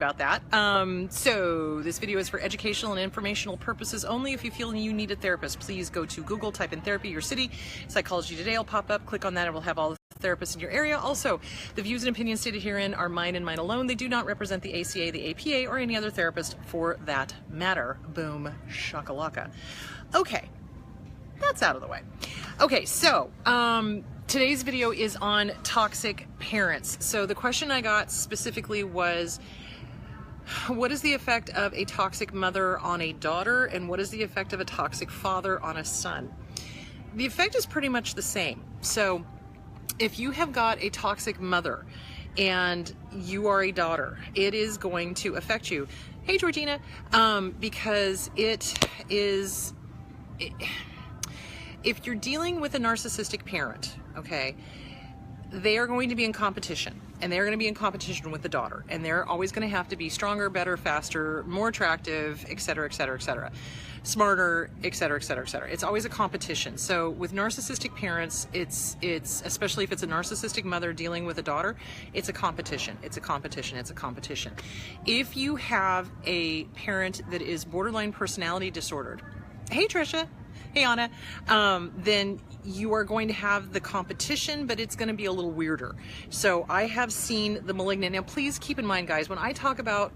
about that. So this video is for educational and informational purposes only. If you feel you need a therapist, please go to Google, type in therapy your city, Psychology Today will pop up, click on that, and we'll have all the therapists in your area. Also, the views and opinions stated herein are mine and mine alone. They do not represent the ACA, the APA, or any other therapist for that matter. Boom shakalaka. Okay, that's out of the way. Okay, so today's video is on toxic parents. So the question I got specifically was, what is the effect of a toxic mother on a daughter, and what is the effect of a toxic father on a son? The effect is pretty much the same. So if you have got a toxic mother and you are a daughter, it is going to affect you. Hey, Georgina, because if you're dealing with a narcissistic parent, okay, they are going to be in competition, and they're going to be in competition with the daughter, and they're always going to have to be stronger, better, faster, more attractive, etc., etc., etc., smarter, etc., etc., etc. It's always a competition. So with narcissistic parents, it's especially if it's a narcissistic mother dealing with a daughter, it's a competition. It's a competition. It's a competition. If you have a parent that is borderline personality disordered, hey Trisha, hey Anna, then you are going to have the competition, but it's going to be a little weirder. So I have seen the malignant. Now please keep in mind, guys, when I talk about,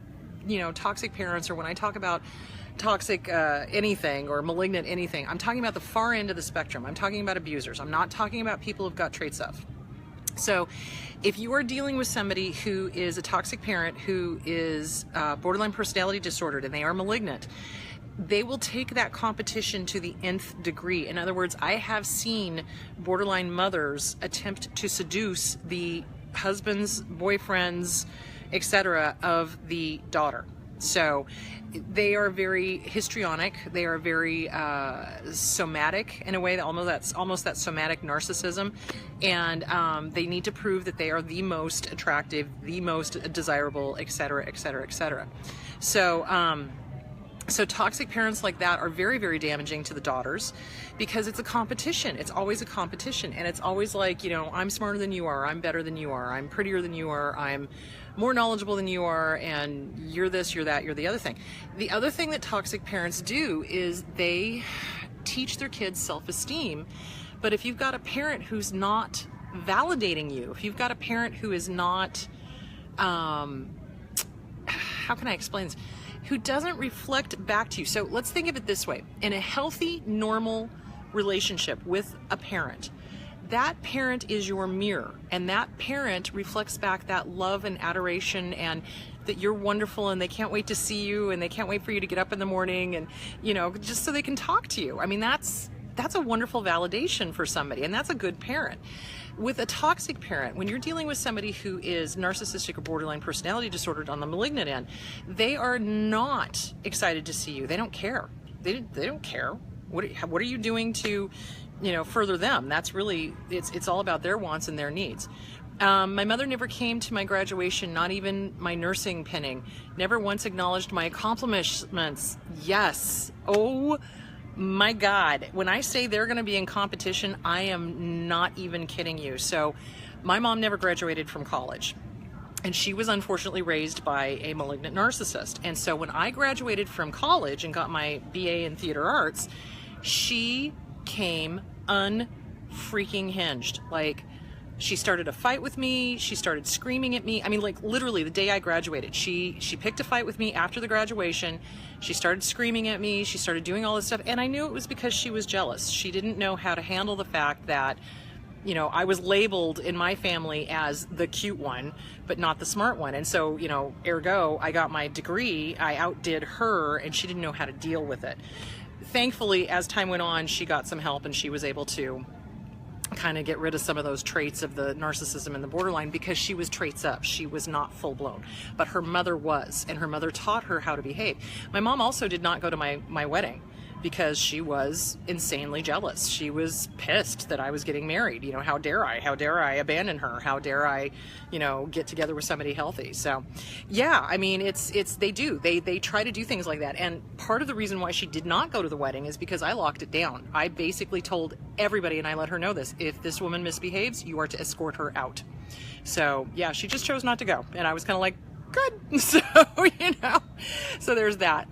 toxic parents, or when I talk about toxic anything or malignant anything, I'm talking about the far end of the spectrum. I'm talking about abusers. I'm not talking about people who've got traits of. So if you are dealing with somebody who is a toxic parent, who is borderline personality disordered, and they are malignant, they will take that competition to the nth degree. In other words, I have seen borderline mothers attempt to seduce the husbands, boyfriends, etc. of the daughter. So they are very histrionic. They are very somatic in a way, that's almost that somatic narcissism. And they need to prove that they are the most attractive, the most desirable, etc., etc., etc. So toxic parents like that are very, very damaging to the daughters, because it's a competition. It's always a competition. And it's always like, I'm smarter than you are, I'm better than you are, I'm prettier than you are, I'm more knowledgeable than you are, and you're this, you're that, you're the other thing. The other thing that toxic parents do is they teach their kids self-esteem. But if you've got a parent who's not validating you, if you've got a parent who is not, how can I explain this? Who doesn't reflect back to you. So let's think of it this way. In a healthy, normal relationship with a parent, that parent is your mirror, and that parent reflects back that love and adoration, and that you're wonderful, and they can't wait to see you, and they can't wait for you to get up in the morning, and just so they can talk to you. I mean, that's a wonderful validation for somebody, and that's a good parent. With a toxic parent, when you're dealing with somebody who is narcissistic or borderline personality disordered on the malignant end, they are not excited to see you. They don't care. They don't care. What are you doing to, further them? That's really, it's all about their wants and their needs. My mother never came to my graduation, not even my nursing pinning. Never once acknowledged my accomplishments. Yes. Oh my God, when I say they're going to be in competition, I am not even kidding you. So my mom never graduated from college, and she was unfortunately raised by a malignant narcissist. And so when I graduated from college and got my BA in theater arts, she came unfreaking hinged. Like, she started a fight with me. She started screaming at me. I mean, like, literally the day I graduated, she picked a fight with me after the graduation. She started screaming at me. She started doing all this stuff. And I knew it was because she was jealous. She didn't know how to handle the fact that, I was labeled in my family as the cute one, but not the smart one. And so, ergo, I got my degree. I outdid her, and she didn't know how to deal with it. Thankfully, as time went on, she got some help, and she was able to kind of get rid of some of those traits of the narcissism and the borderline, because she was traits up. She was not full blown, but her mother was, and her mother taught her how to behave. My mom also did not go to my wedding, because she was insanely jealous. She was pissed that I was getting married. How dare I abandon her? How dare I, get together with somebody healthy? So yeah, I mean, they try to do things like that. And part of the reason why she did not go to the wedding is because I locked it down. I basically told everybody, and I let her know this: if this woman misbehaves, you are to escort her out. So yeah, she just chose not to go. And I was kind of like, good. So, so there's that.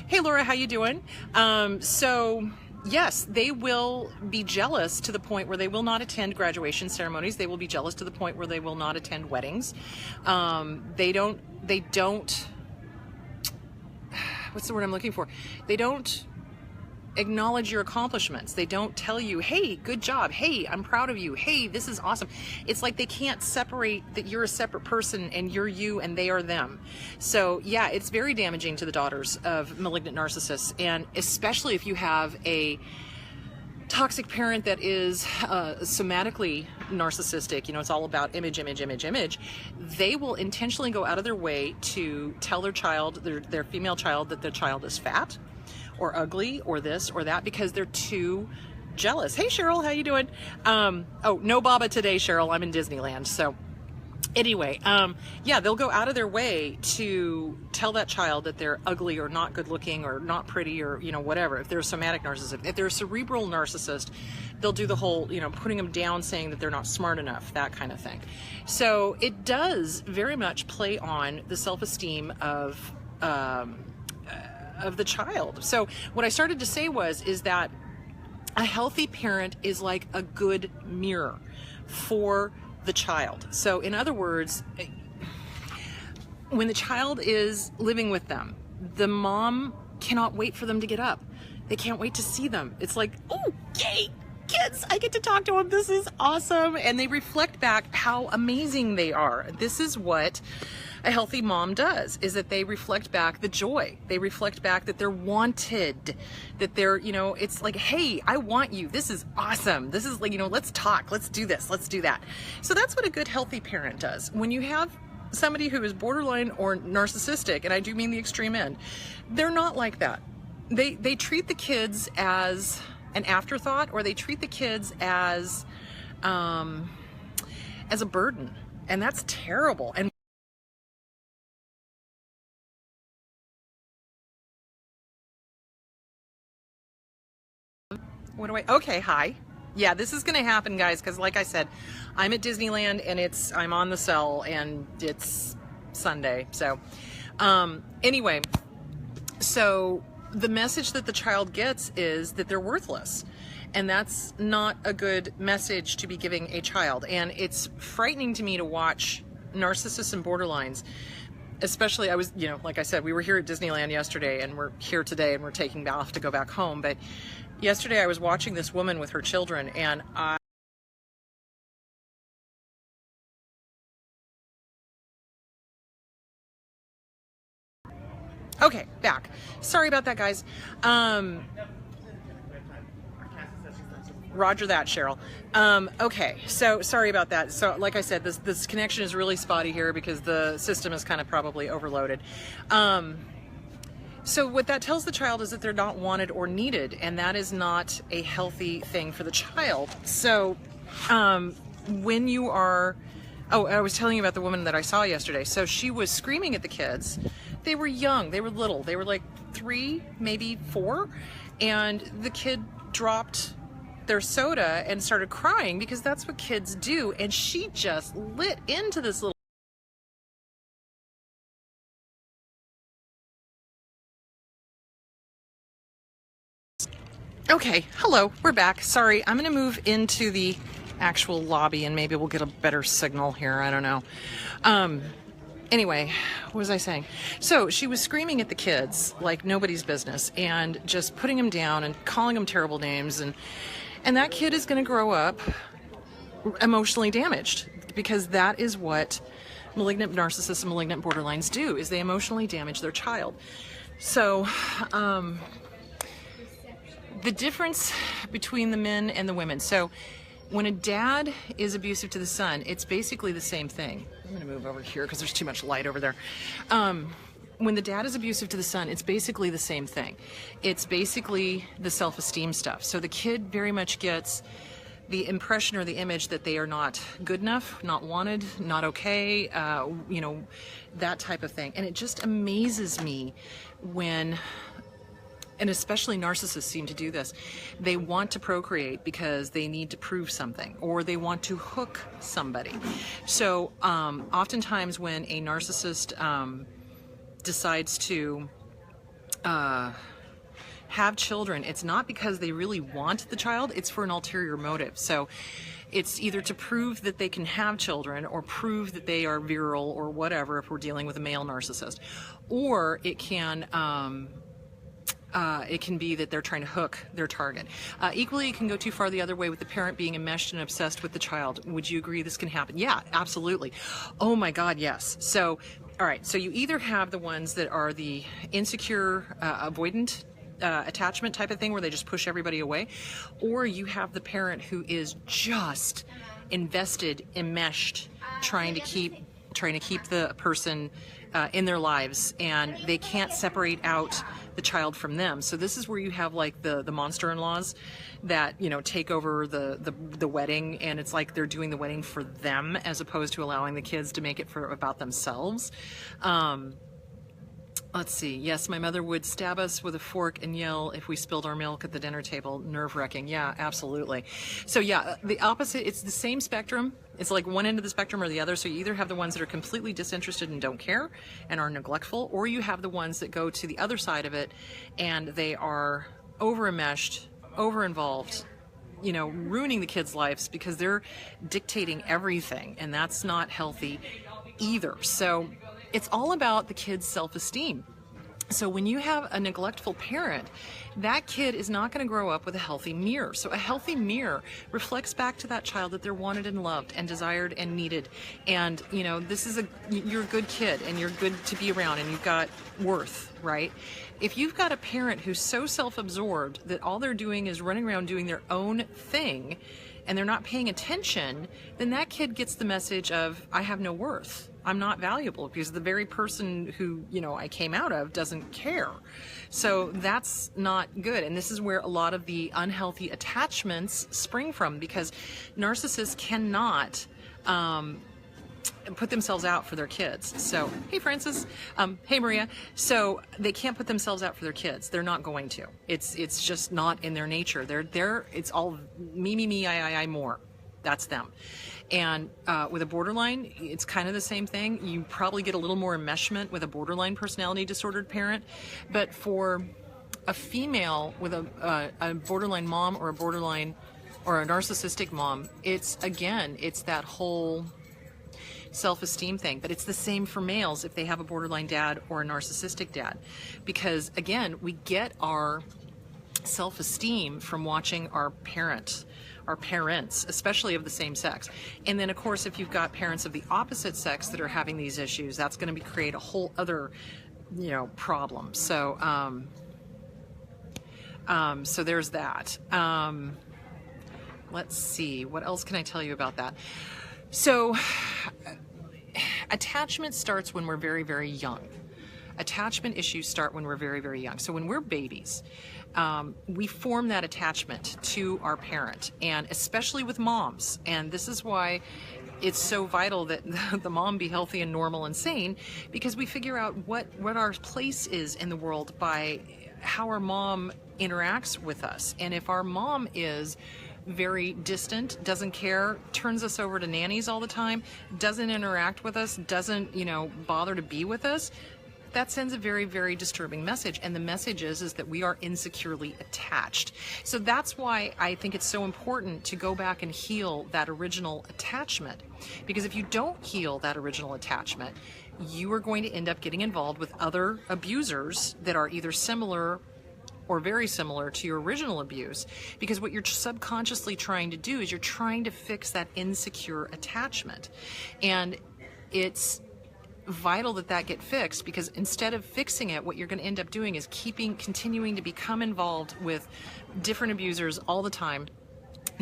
Hey Laura, how you doing? So yes, they will be jealous to the point where they will not attend graduation ceremonies. They will be jealous to the point where they will not attend weddings. They don't, what's the word I'm looking for? They don't acknowledge your accomplishments. They don't tell you, hey, good job. Hey, I'm proud of you. Hey, this is awesome. It's like they can't separate that you're a separate person and you're you and they are them. So yeah, it's very damaging to the daughters of malignant narcissists. And especially if you have a toxic parent that is somatically narcissistic, it's all about image, they will intentionally go out of their way to tell their child, their female child, that their child is fat or ugly or this or that because they're too jealous. Hey Cheryl, how you doing? Oh, no Baba today, Cheryl. I'm in Disneyland. So anyway, yeah, they'll go out of their way to tell that child that they're ugly or not good looking or not pretty or, whatever. If they're a somatic narcissist, if they're a cerebral narcissist, they'll do the whole, putting them down, saying that they're not smart enough, that kind of thing. So it does very much play on the self-esteem of the child. So what I started to say is that a healthy parent is like a good mirror for the child. So in other words, when the child is living with them, the mom cannot wait for them to get up. They can't wait to see them. It's like, oh, yay, kids, I get to talk to them. This is awesome. And they reflect back how amazing they are. This is what a healthy mom does, is that they reflect back the joy. They reflect back that they're wanted, that they're, it's like, hey, I want you. This is awesome. This is like, let's talk. Let's do this. Let's do that. So that's what a good, healthy parent does. When you have somebody who is borderline or narcissistic, and I do mean the extreme end, they're not like that. They treat the kids as an afterthought, or they treat the kids as a burden. And that's terrible. And okay, hi. Yeah, this is gonna happen, guys, because like I said, I'm at Disneyland and I'm on the cell and it's Sunday. So anyway, so the message that the child gets is that they're worthless. And that's not a good message to be giving a child. And it's frightening to me to watch narcissists and borderlines. Especially, like I said, we were here at Disneyland yesterday and we're here today and we're taking off to go back home. But yesterday I was watching this woman with her children and okay, back. Sorry about that, guys. Roger that, Cheryl. Okay, so sorry about that. So like I said, this connection is really spotty here because the system is kind of probably overloaded. So what that tells the child is that they're not wanted or needed, and that is not a healthy thing for the child. So when you are, I was telling you about the woman that I saw yesterday. So she was screaming at the kids. They were young, they were little, they were like 3, maybe 4, and the kid dropped their soda and started crying because that's what kids do. And she just lit into this little okay, hello, we're back. Sorry, I'm gonna move into the actual lobby and maybe we'll get a better signal here. I don't know. Anyway, what was I saying? So she was screaming at the kids like nobody's business and just putting them down and calling them terrible names, and that kid is going to grow up emotionally damaged because that is what malignant narcissists and malignant borderlines do, is they emotionally damage their child. So the difference between the men and the women. So when a dad is abusive to the son, it's basically the same thing. I'm going to move over here because there's too much light over there. When the dad is abusive to the son, it's basically the same thing. It's basically the self-esteem stuff. So the kid very much gets the impression or the image that they are not good enough, not wanted, not okay, that type of thing. And it just amazes me when and especially narcissists seem to do this. They want to procreate because they need to prove something, or they want to hook somebody. So oftentimes when a narcissist decides to have children, it's not because they really want the child, it's for an ulterior motive. So it's either to prove that they can have children, or prove that they are virile, or whatever, if we're dealing with a male narcissist. Or it can be that they're trying to hook their target. Equally, it can go too far the other way, with the parent being enmeshed and obsessed with the child. Would you agree this can happen? Yeah, absolutely. Oh my God, yes. So, all right, so you either have the ones that are the insecure, avoidant attachment type of thing, where they just push everybody away, or you have the parent who is just invested, enmeshed, trying to keep the person in their lives, and they can't separate out the child from them. So this is where you have like the monster-in-laws that, you know, take over the wedding, and it's like they're doing the wedding for them as opposed to allowing the kids to make it about themselves. Let's see. Yes, my mother would stab us with a fork and yell if we spilled our milk at the dinner table. Nerve-wracking. Yeah, absolutely. So yeah, the opposite, it's the same spectrum. It's like one end of the spectrum or the other. So you either have the ones that are completely disinterested and don't care and are neglectful, or you have the ones that go to the other side of it and they are over-enmeshed, over-involved, you know, ruining the kids' lives because they're dictating everything, and that's not healthy either. So it's all about the kid's self-esteem. So when you have a neglectful parent, that kid is not going to grow up with a healthy mirror. So a healthy mirror reflects back to that child that they're wanted and loved and desired and needed. And, you know, you're a good kid and you're good to be around and you've got worth, right? If you've got a parent who's so self-absorbed that all they're doing is running around doing their own thing and they're not paying attention, then that kid gets the message of, I have no worth. I'm not valuable because the very person who, you know, I came out of doesn't care. So that's not good. And this is where a lot of the unhealthy attachments spring from, because narcissists cannot put themselves out for their kids. So, hey Francis, hey Maria. So they can't put themselves out for their kids. They're not going to. It's just not in their nature. It's all me, I, more. That's them. And with a borderline, it's kind of the same thing. You probably get a little more enmeshment with a borderline personality disordered parent. But for a female with a borderline mom or a borderline or a narcissistic mom, it's that whole self-esteem thing. But it's the same for males if they have a borderline dad or a narcissistic dad. Because again, we get our self-esteem from watching our parents, especially of the same sex. And then of course, if you've got parents of the opposite sex that are having these issues, that's going to create a whole other, you know, problem. So, so there's that. Let's see, what else can I tell you about that? So, attachment starts when we're very, very young. Attachment issues start when we're very, very young. So when we're babies, we form that attachment to our parent, and especially with moms. And this is why it's so vital that the mom be healthy and normal and sane, because we figure out what our place is in the world by how our mom interacts with us. And if our mom is very distant, doesn't care, turns us over to nannies all the time, doesn't interact with us, doesn't, you know, bother to be with us, that sends a very, very disturbing message. And the message is that we are insecurely attached. So that's why I think it's so important to go back and heal that original attachment. Because if you don't heal that original attachment, you are going to end up getting involved with other abusers that are either similar or very similar to your original abuse, because what you're subconsciously trying to do is you're trying to fix that insecure attachment. And it's vital that get fixed, because instead of fixing it, what you're going to end up doing is continuing to become involved with different abusers all the time,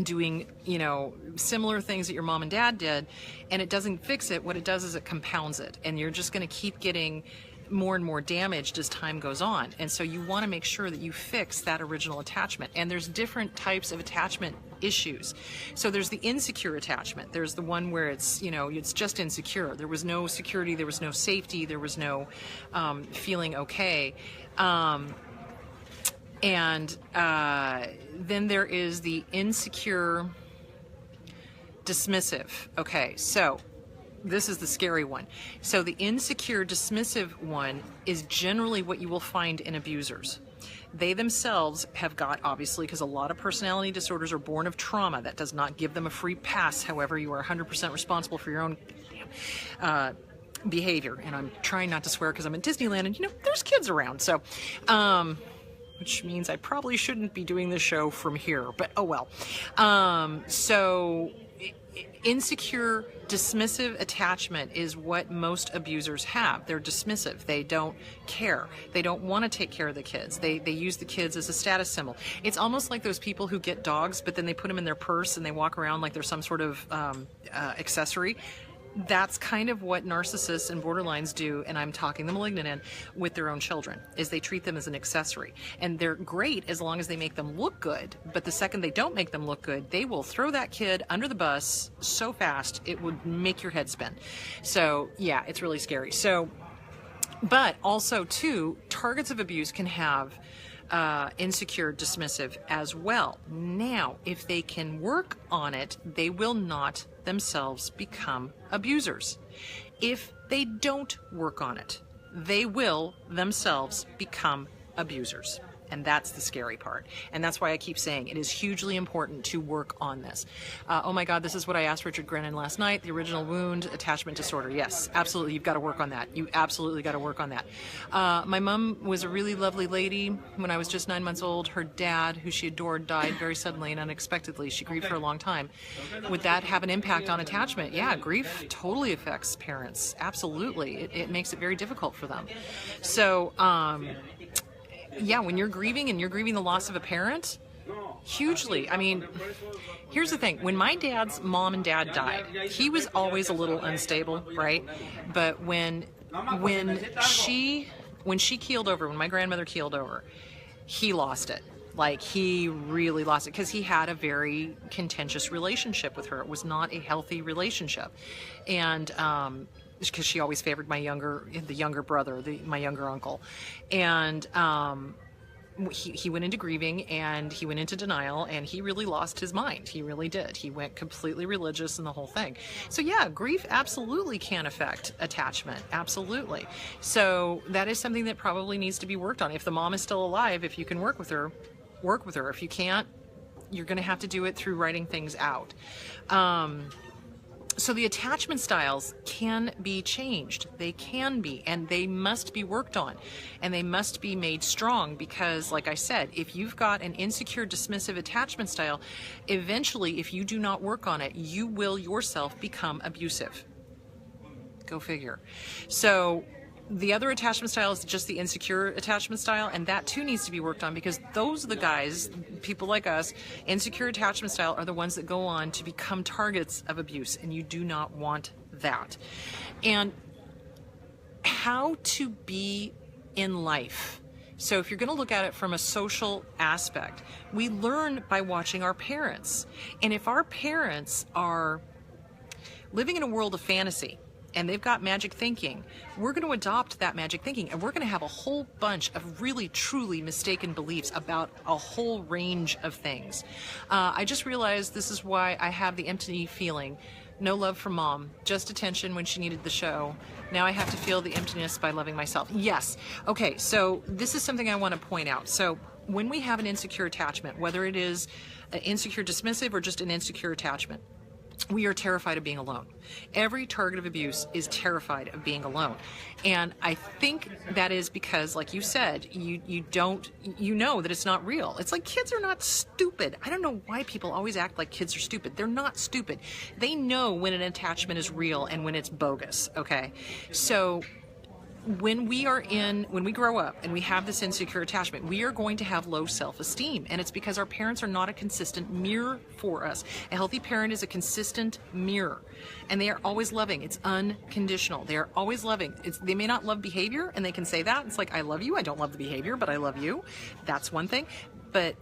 doing, you know, similar things that your mom and dad did, and it doesn't fix it. What it does is it compounds it, and you're just going to keep getting more and more damaged as time goes on. And so you want to make sure that you fix that original attachment. And there's different types of attachment issues. So there's the insecure attachment. There's the one where it's, you know, it's just insecure. There was no security, there was no safety, there was no feeling okay. And then there is the insecure dismissive. Okay, so this is the scary one. So the insecure dismissive one is generally what you will find in abusers. They themselves have got, obviously, because a lot of personality disorders are born of trauma. That does not give them a free pass. However, you are 100% responsible for your own behavior. And I'm trying not to swear because I'm in Disneyland and, there's kids around. So, which means I probably shouldn't be doing this show from here, but oh well. So insecure dismissive attachment is what most abusers have. They're dismissive. They don't care. They don't want to take care of the kids. They use the kids as a status symbol. It's almost like those people who get dogs, but then they put them in their purse and they walk around like they're some sort of accessory. That's kind of what narcissists and borderlines do, and I'm talking the malignant end, with their own children, is they treat them as an accessory. And they're great as long as they make them look good, but the second they don't make them look good, they will throw that kid under the bus so fast it would make your head spin. So yeah, it's really scary. So, but also too, targets of abuse can have insecure dismissive as well. Now, if they can work on it, they will not themselves become abusers. If they don't work on it, they will themselves become abusers. And that's the scary part. And that's why I keep saying it is hugely important to work on this. Oh my God, this is what I asked Richard Grennan last night. The original wound attachment disorder. Yes, absolutely. You've got to work on that. You absolutely got to work on that. My mom was a really lovely lady. When I was just 9 months old, her dad, who she adored, died very suddenly and unexpectedly. She grieved for a long time. Would that have an impact on attachment? Yeah, grief totally affects parents. Absolutely. It makes it very difficult for them. So, yeah, when you're grieving and you're grieving the loss of a parent, hugely. I mean, here's the thing. When my dad's mom and dad died, he was always a little unstable, right? But when she keeled over, when my grandmother keeled over, he lost it. Like, he really lost it because he had a very contentious relationship with her. It was not a healthy relationship. And, because she always favored the younger brother, my younger uncle. And he went into grieving and he went into denial and he really lost his mind. He really did. He went completely religious and the whole thing. So yeah, grief absolutely can affect attachment. Absolutely. So that is something that probably needs to be worked on. If the mom is still alive, if you can work with her, work with her. If you can't, you're going to have to do it through writing things out. So the attachment styles can be changed. They can be, and they must be worked on, and they must be made strong because, like I said, if you've got an insecure, dismissive attachment style, eventually, if you do not work on it, you will yourself become abusive. Go figure. So the other attachment style is just the insecure attachment style, and that too needs to be worked on because those are the guys, people like us, insecure attachment style are the ones that go on to become targets of abuse, and you do not want that. And how to be in life. So if you're going to look at it from a social aspect, we learn by watching our parents. And if our parents are living in a world of fantasy, and they've got magic thinking, we're going to adopt that magic thinking, and we're going to have a whole bunch of really, truly mistaken beliefs about a whole range of things. I just realized this is why I have the empty feeling. No love from mom, just attention when she needed the show. Now I have to feel the emptiness by loving myself. Yes. Okay, so this is something I want to point out. So when we have an insecure attachment, whether it is an insecure dismissive or just an insecure attachment, we are terrified of being alone. Every target of abuse is terrified of being alone. And I think that is because, like you said, you know that it's not real. It's like kids are not stupid. I don't know why people always act like kids are stupid. They're not stupid. They know when an attachment is real and when it's bogus, okay? So when we grow up and we have this insecure attachment, we are going to have low self-esteem. And it's because our parents are not a consistent mirror for us. A healthy parent is a consistent mirror. And they are always loving. It's unconditional. They are always loving. They may not love behavior, and they can say that. It's like, I love you. I don't love the behavior, but I love you. That's one thing. But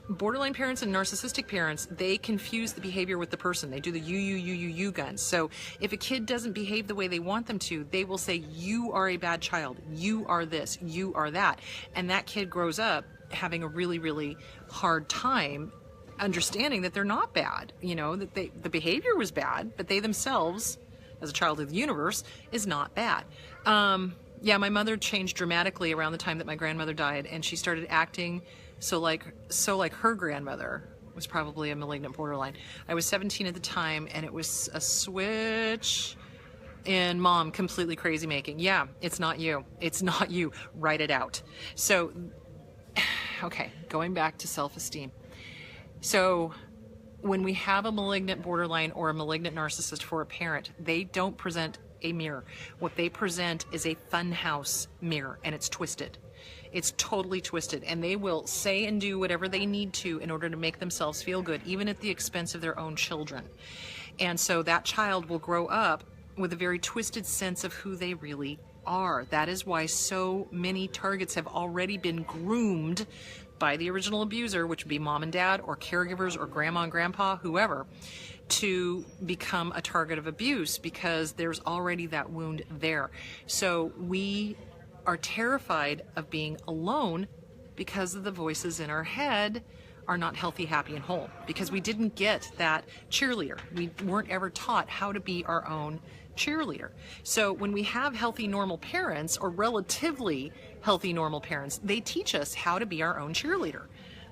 borderline parents and narcissistic parents, they confuse the behavior with the person. They do the you guns. So if a kid doesn't behave the way they want them to, they will say, you are a bad child, you are this, you are that. And that kid grows up having a really, really hard time understanding that they're not bad, that the behavior was bad, but they themselves, as a child of the universe, is not bad. Yeah, my mother changed dramatically around the time that my grandmother died, and she started acting so like her grandmother was probably a malignant borderline. I was 17 at the time, and it was a switch in mom completely crazy making. Yeah, it's not you. It's not you. Write it out. So, okay, going back to self-esteem. So when we have a malignant borderline or a malignant narcissist for a parent, they don't present a mirror. What they present is a funhouse mirror, and it's twisted. It's totally twisted, and they will say and do whatever they need to in order to make themselves feel good, even at the expense of their own children. And so that child will grow up with a very twisted sense of who they really are. That is why so many targets have already been groomed by the original abuser, which would be mom and dad or caregivers or grandma and grandpa, whoever, to become a target of abuse, because there's already that wound there. So we are terrified of being alone because of the voices in our head are not healthy, happy, and whole, because we didn't get that cheerleader. We weren't ever taught how to be our own cheerleader. So when we have healthy, normal parents, or relatively healthy, normal parents, they teach us how to be our own cheerleader.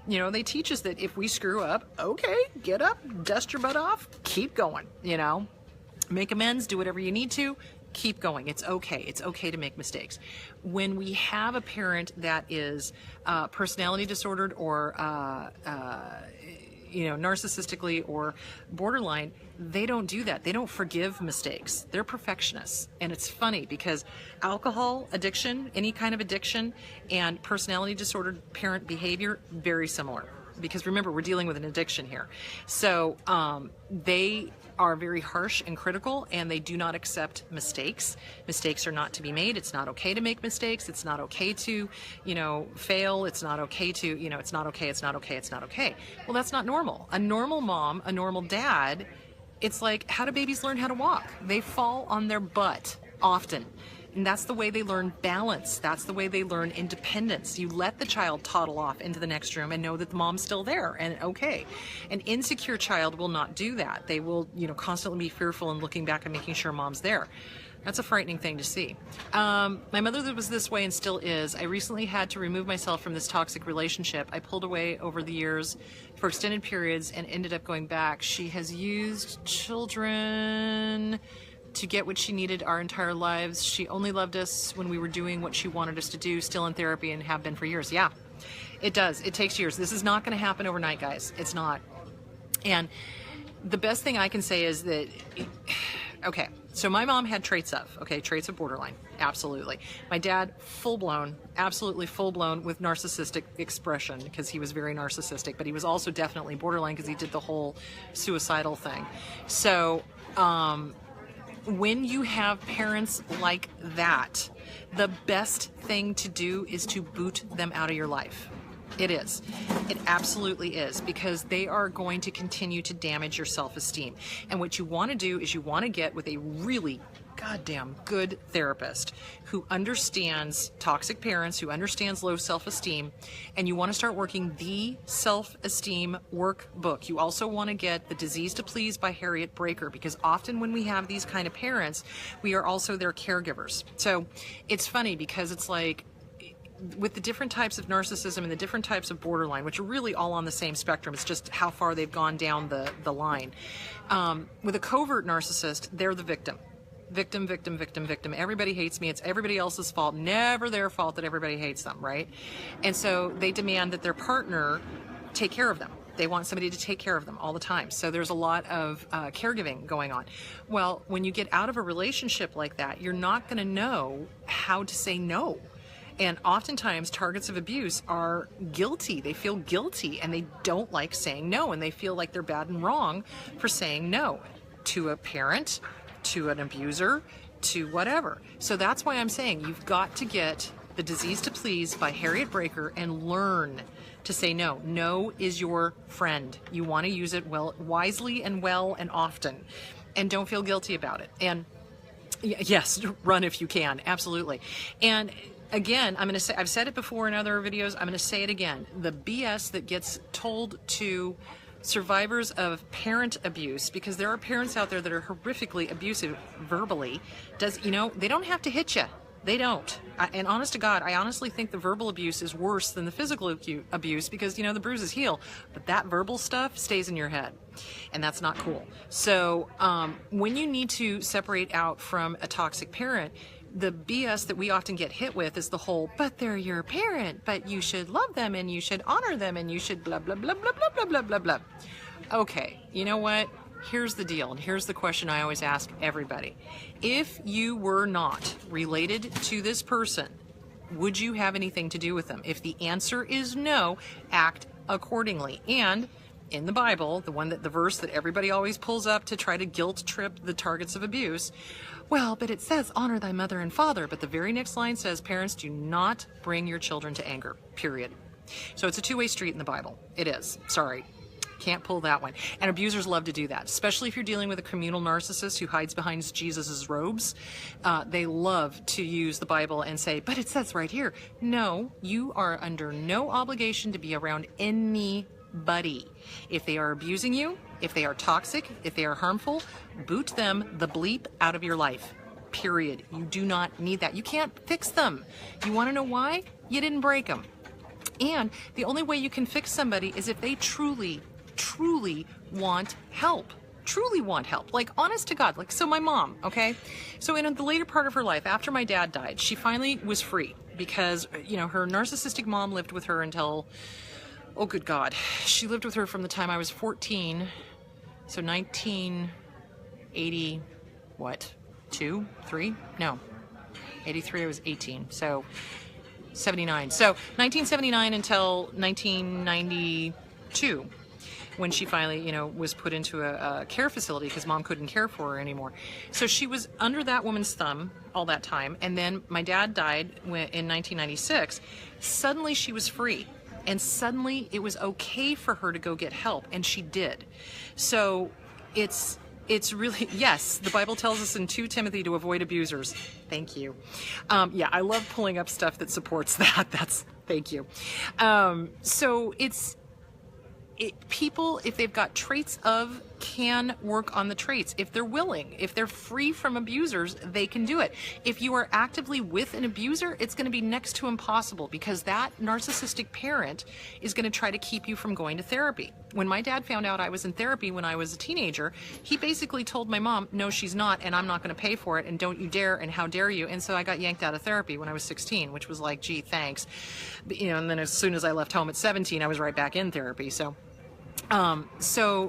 They teach us that if we screw up, okay, get up, dust your butt off, keep going, make amends, do whatever you need to, keep going. It's okay. It's okay to make mistakes. When we have a parent that is personality disordered or narcissistically or borderline, they don't do that. They don't forgive mistakes. They're perfectionists. And it's funny because alcohol addiction, any kind of addiction, and personality disordered parent behavior, very similar. Because remember, we're dealing with an addiction here. So they are very harsh and critical, and they do not accept mistakes. Mistakes are not to be made. It's not okay to make mistakes. It's not okay to, fail. It's not okay to, it's not okay, it's not okay, it's not okay. Well, that's not normal. A normal mom, a normal dad, it's like, how do babies learn how to walk? They fall on their butt often. And that's the way they learn balance. That's the way they learn independence. You let the child toddle off into the next room and know that the mom's still there and okay. An insecure child will not do that. They will, constantly be fearful and looking back and making sure mom's there. That's a frightening thing to see. My mother was this way and still is. I recently had to remove myself from this toxic relationship. I pulled away over the years for extended periods and ended up going back. She has used children to get what she needed our entire lives. She only loved us when we were doing what she wanted us to do, still in therapy and have been for years. Yeah, it does. It takes years. This is not going to happen overnight, guys. It's not. And the best thing I can say is that, okay, so my mom had traits of borderline. Absolutely. My dad, absolutely full-blown with narcissistic expression, because he was very narcissistic, but he was also definitely borderline because he did the whole suicidal thing. So, when you have parents like that, the best thing to do is to boot them out of your life. It is. It absolutely is, because they are going to continue to damage your self-esteem. And what you want to do is you want to get with a really goddamn good therapist who understands toxic parents, who understands low self-esteem, and you want to start working the self-esteem workbook. You also want to get The Disease to Please by Harriet Breaker, because often when we have these kind of parents, we are also their caregivers. So it's funny because it's like, with the different types of narcissism and the different types of borderline, which are really all on the same spectrum, it's just how far they've gone down the line. With a covert narcissist, they're the victim. Victim. Everybody hates me. It's everybody else's fault. Never their fault that everybody hates them, right? And so they demand that their partner take care of them. They want somebody to take care of them all the time. So there's a lot of caregiving going on. Well, when you get out of a relationship like that, you're not going to know how to say no. And oftentimes targets of abuse are guilty. They feel guilty and they don't like saying no, and they feel like they're bad and wrong for saying no to a parent, to an abuser, to whatever. So that's why I'm saying you've got to get The Disease to Please by Harriet Breaker and learn to say no. No is your friend. You want to use it wisely and well and often. And don't feel guilty about it. And yes, run if you can. Absolutely. And again, I'm going to say, I've said it before in other videos, I'm going to say it again. The BS that gets told to survivors of parent abuse, because there are parents out there that are horrifically abusive verbally, they don't have to hit you. They don't. And honest to God, I honestly think the verbal abuse is worse than the physical abuse because, the bruises heal. But that verbal stuff stays in your head. And that's not cool. So when you need to separate out from a toxic parent, the BS that we often get hit with is the whole, but they're your parent, but you should love them and you should honor them and you should blah, blah, blah, blah, blah, blah, blah, blah, blah. Okay, you know what? Here's the deal, and here's the question I always ask everybody. If you were not related to this person, would you have anything to do with them? If the answer is no, act accordingly. And in the Bible, the verse that everybody always pulls up to try to guilt trip the targets of abuse, well, but it says honor thy mother and father, but the very next line says parents do not bring your children to anger, period. So it's a two-way street in the Bible. It is. Sorry. Can't pull that one. And abusers love to do that, especially if you're dealing with a communal narcissist who hides behind Jesus's robes. They love to use the Bible and say, but it says right here. No, you are under no obligation to be around anybody. If they are abusing you, if they are toxic, if they are harmful, boot them the bleep out of your life. Period. You do not need that. You can't fix them. You want to know why? You didn't break them. And the only way you can fix somebody is if they truly want help. Truly want help. Like, honest to God. Like, so my mom, okay? So in the later part of her life, after my dad died, she finally was free because, her narcissistic mom lived with her until, oh, good God. She lived with her from the time I was 14, so 1980, what? 2, 3? No. 83, I was 18. So 79. So 1979 until 1992. When she finally, was put into a care facility because mom couldn't care for her anymore. So she was under that woman's thumb all that time. And then my dad died in 1996. Suddenly she was free. And suddenly it was okay for her to go get help. And she did. So it's really, yes, the Bible tells us in 2 Timothy to avoid abusers. Thank you. Yeah, I love pulling up stuff that supports that. Thank you. So people, if they've got traits of, can work on the traits. If they're willing, if they're free from abusers, they can do it. If you are actively with an abuser, it's going to be next to impossible because that narcissistic parent is going to try to keep you from going to therapy. When my dad found out I was in therapy when I was a teenager, he basically told my mom, no, she's not, and I'm not going to pay for it, and don't you dare, and how dare you. And so I got yanked out of therapy when I was 16, which was like, gee, thanks. But, and then as soon as I left home at 17, I was right back in therapy. So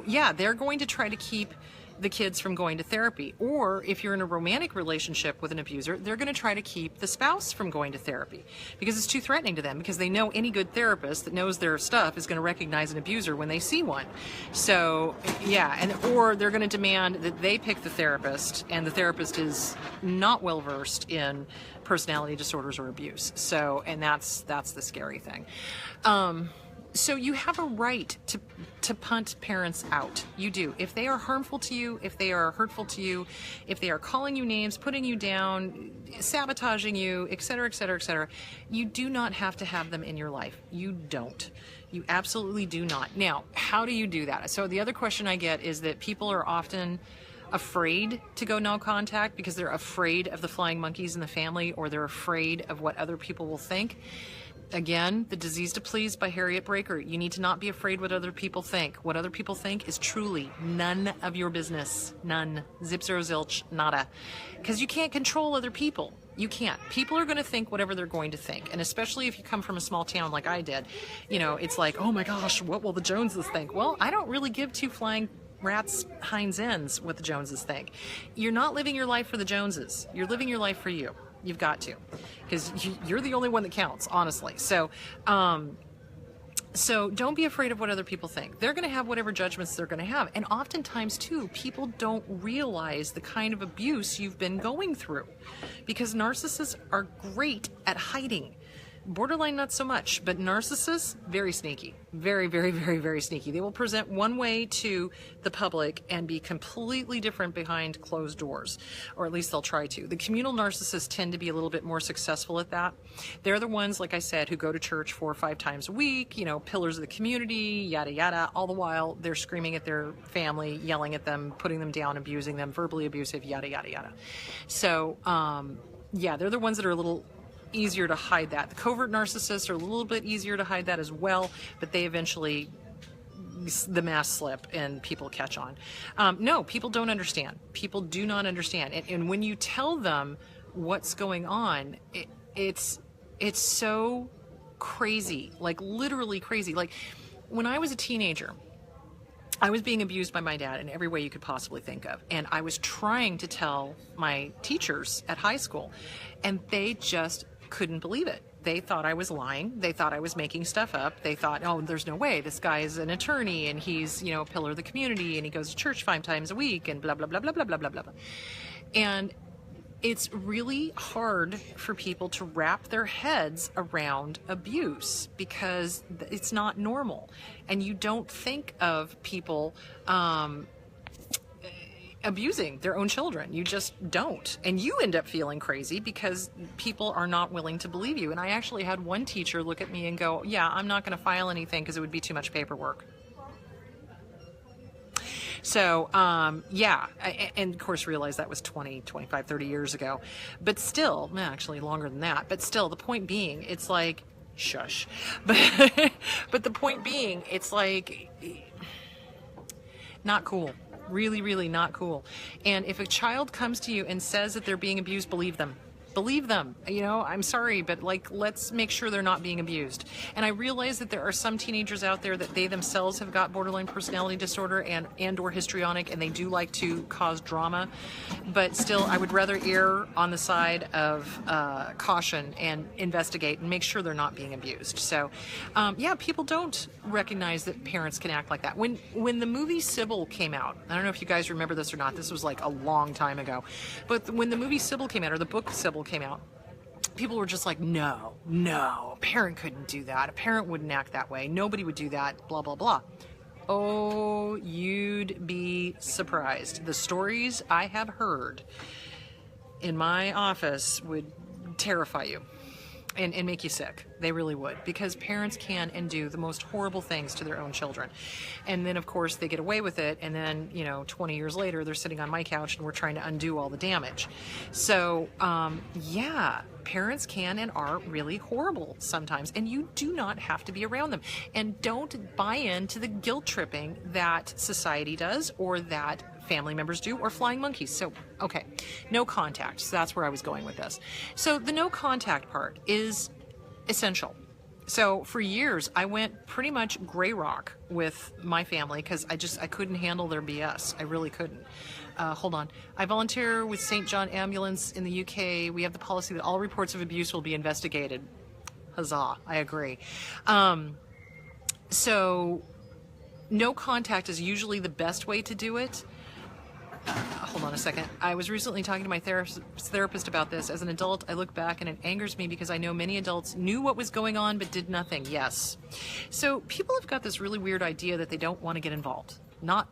yeah, they're going to try to keep the kids from going to therapy. Or if you're in a romantic relationship with an abuser, they're going to try to keep the spouse from going to therapy because it's too threatening to them, because they know any good therapist that knows their stuff is going to recognize an abuser when they see one. So yeah, or they're going to demand that they pick the therapist, and the therapist is not well versed in personality disorders or abuse. So, and that's the scary thing. So you have a right to punt parents out. You do. If they are harmful to you, if they are hurtful to you, if they are calling you names, putting you down, sabotaging you, etc., etc., etc., you do not have to have them in your life. You don't. You absolutely do not. Now, how do you do that? So the other question I get is that people are often afraid to go no contact because they're afraid of the flying monkeys in the family, or they're afraid of what other people will think. Again, The Disease to Please by Harriet Breaker. You need to not be afraid what other people think. What other people think is truly none of your business. None. Zip, zero, zilch, nada. Because you can't control other people. You can't. People are going to think whatever they're going to think. And especially if you come from a small town like I did, it's like, oh my gosh, what will the Joneses think? Well, I don't really give two flying rat's hinds ends what the Joneses think. You're not living your life for the Joneses. You're living your life for you. You've got to, because you're the only one that counts, honestly. So So don't be afraid of what other people think. They're going to have whatever judgments they're going to have. And oftentimes, too, people don't realize the kind of abuse you've been going through, because narcissists are great at hiding. Borderline, not so much, but narcissists, very sneaky. Very, very, very, very sneaky. They will present one way to the public and be completely different behind closed doors, or at least they'll try to. The communal narcissists tend to be a little bit more successful at that. They're the ones, like I said, who go to church 4 or 5 times a week, you know, pillars of the community, yada, yada. All the while, they're screaming at their family, yelling at them, putting them down, abusing them, verbally abusive, yada, yada, yada. So, yeah, they're the ones that are a little easier to hide that. The covert narcissists are a little bit easier to hide that as well, but they eventually, the mask slip and people catch on. No, people don't understand. People do not understand. And when you tell them what's going on, it's so crazy, like literally crazy. Like when I was a teenager, I was being abused by my dad in every way you could possibly think of. And I was trying to tell my teachers at high school, and they just couldn't believe it. They thought I was lying. They thought I was making stuff up. They thought, oh, there's no way. This guy is an attorney and he's, you know, a pillar of the community and he goes to church 5 times a week and blah, blah, blah, blah, blah, blah, blah, blah. And it's really hard for people to wrap their heads around abuse because it's not normal. And you don't think of people abusing their own children. You just don't. And you end up feeling crazy because people are not willing to believe you. And I actually had one teacher look at me and go, yeah, I'm not going to file anything because it would be too much paperwork. So, yeah, and of course realized that was 20, 25, 30 years ago. But still, actually longer than that, but still, the point being, it's like, shush. But the point being, it's like, not cool. Really, really not cool. And if a child comes to you and says that they're being abused, believe them. Believe them. You know, I'm sorry, but like, let's make sure they're not being abused. And I realize that there are some teenagers out there that they themselves have got borderline personality disorder and or histrionic, and they do like to cause drama. But still, I would rather err on the side of caution and investigate and make sure they're not being abused. So, yeah, people don't recognize that parents can act like that. When the movie Sybil came out, I don't know if you guys remember this or not. This was like a long time ago. But when the movie Sybil came out, or the book Sybil came out, people were just like, no, a parent couldn't do that. A parent wouldn't act that way. Nobody would do that, blah, blah, blah. Oh, you'd be surprised. The stories I have heard in my office would terrify you and make you sick. They really would, because parents can and do the most horrible things to their own children. And then, of course, they get away with it. And then, 20 years later, they're sitting on my couch and we're trying to undo all the damage. So, yeah, parents can and are really horrible sometimes. And you do not have to be around them. And don't buy into the guilt tripping that society does, or that family members do, or flying monkeys. So, okay, no contact. So that's where I was going with this. So the no contact part is essential. So for years, I went pretty much gray rock with my family because I couldn't handle their BS. I really couldn't. Hold on. I volunteer with St. John Ambulance in the UK. We have the policy that all reports of abuse will be investigated. Huzzah. I agree. So no contact is usually the best way to do it. Hold on a second. I was recently talking to my therapist about this. As an adult, I look back and it angers me because I know many adults knew what was going on but did nothing. Yes. So people have got this really weird idea that they don't want to get involved.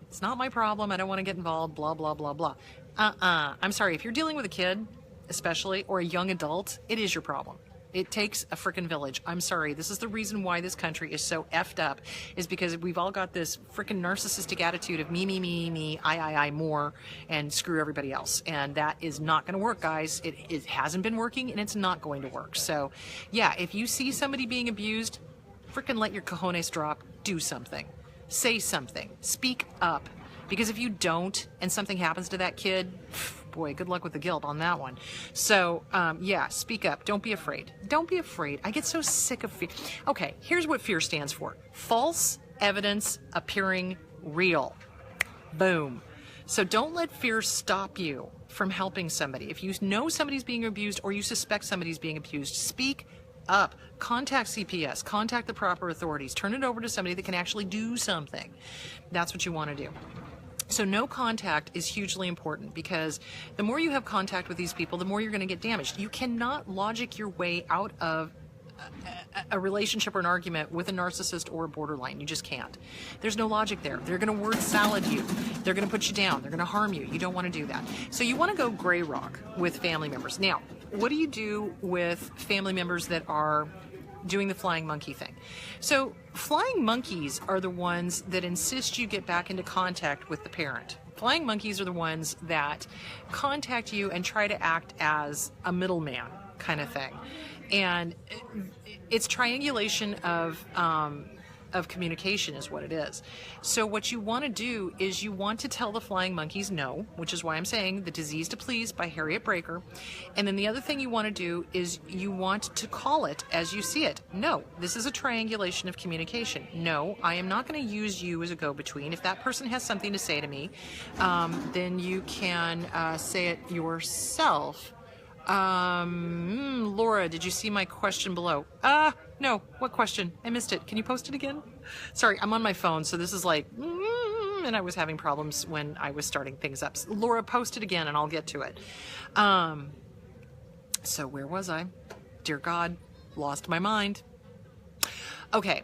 It's not my problem. I don't want to get involved, blah, blah, blah, blah. I'm sorry. If you're dealing with a kid, especially, or a young adult, it is your problem. It takes a frickin' village. I'm sorry. This is the reason why this country is so effed up, is because we've all got this frickin' narcissistic attitude of me, I, more, and screw everybody else. And that is not going to work, guys. It hasn't been working, and it's not going to work. So, yeah, if you see somebody being abused, frickin' let your cojones drop. Do something. Say something. Speak up. Because if you don't, and something happens to that kid, boy, good luck with the guilt on that one. So, yeah, speak up. Don't be afraid. Don't be afraid. I get so sick of fear. Okay, here's what fear stands for. False evidence appearing real. Boom. So don't let fear stop you from helping somebody. If you know somebody's being abused or you suspect somebody's being abused, speak up. Contact CPS, contact the proper authorities, turn it over to somebody that can actually do something. That's what you want to do. So no contact is hugely important, because the more you have contact with these people, the more you're going to get damaged. You cannot logic your way out of a relationship or an argument with a narcissist or a borderline. You just can't. There's no logic there. They're going to word salad you. They're going to put you down. They're going to harm you. You don't want to do that. So you want to go gray rock with family members. Now, what do you do with family members that are doing the flying monkey thing? So flying monkeys are the ones that insist you get back into contact with the parent. Flying monkeys are the ones that contact you and try to act as a middleman kind of thing. And it's triangulation of communication is what it is. So what you want to do is you want to tell the flying monkeys no, which is why I'm saying The Disease to Please by Harriet Breaker. And then the other thing you want to do is you want to call it as you see it. No, this is a triangulation of communication. No, I am not going to use you as a go-between. If that person has something to say to me, then you can say it yourself. Laura, did you see my question below? No, what question? I missed it. Can you post it again? Sorry, I'm on my phone, so this is like, and I was having problems when I was starting things up. Laura, post it again and I'll get to it. So where was I? Dear God, lost my mind. Okay.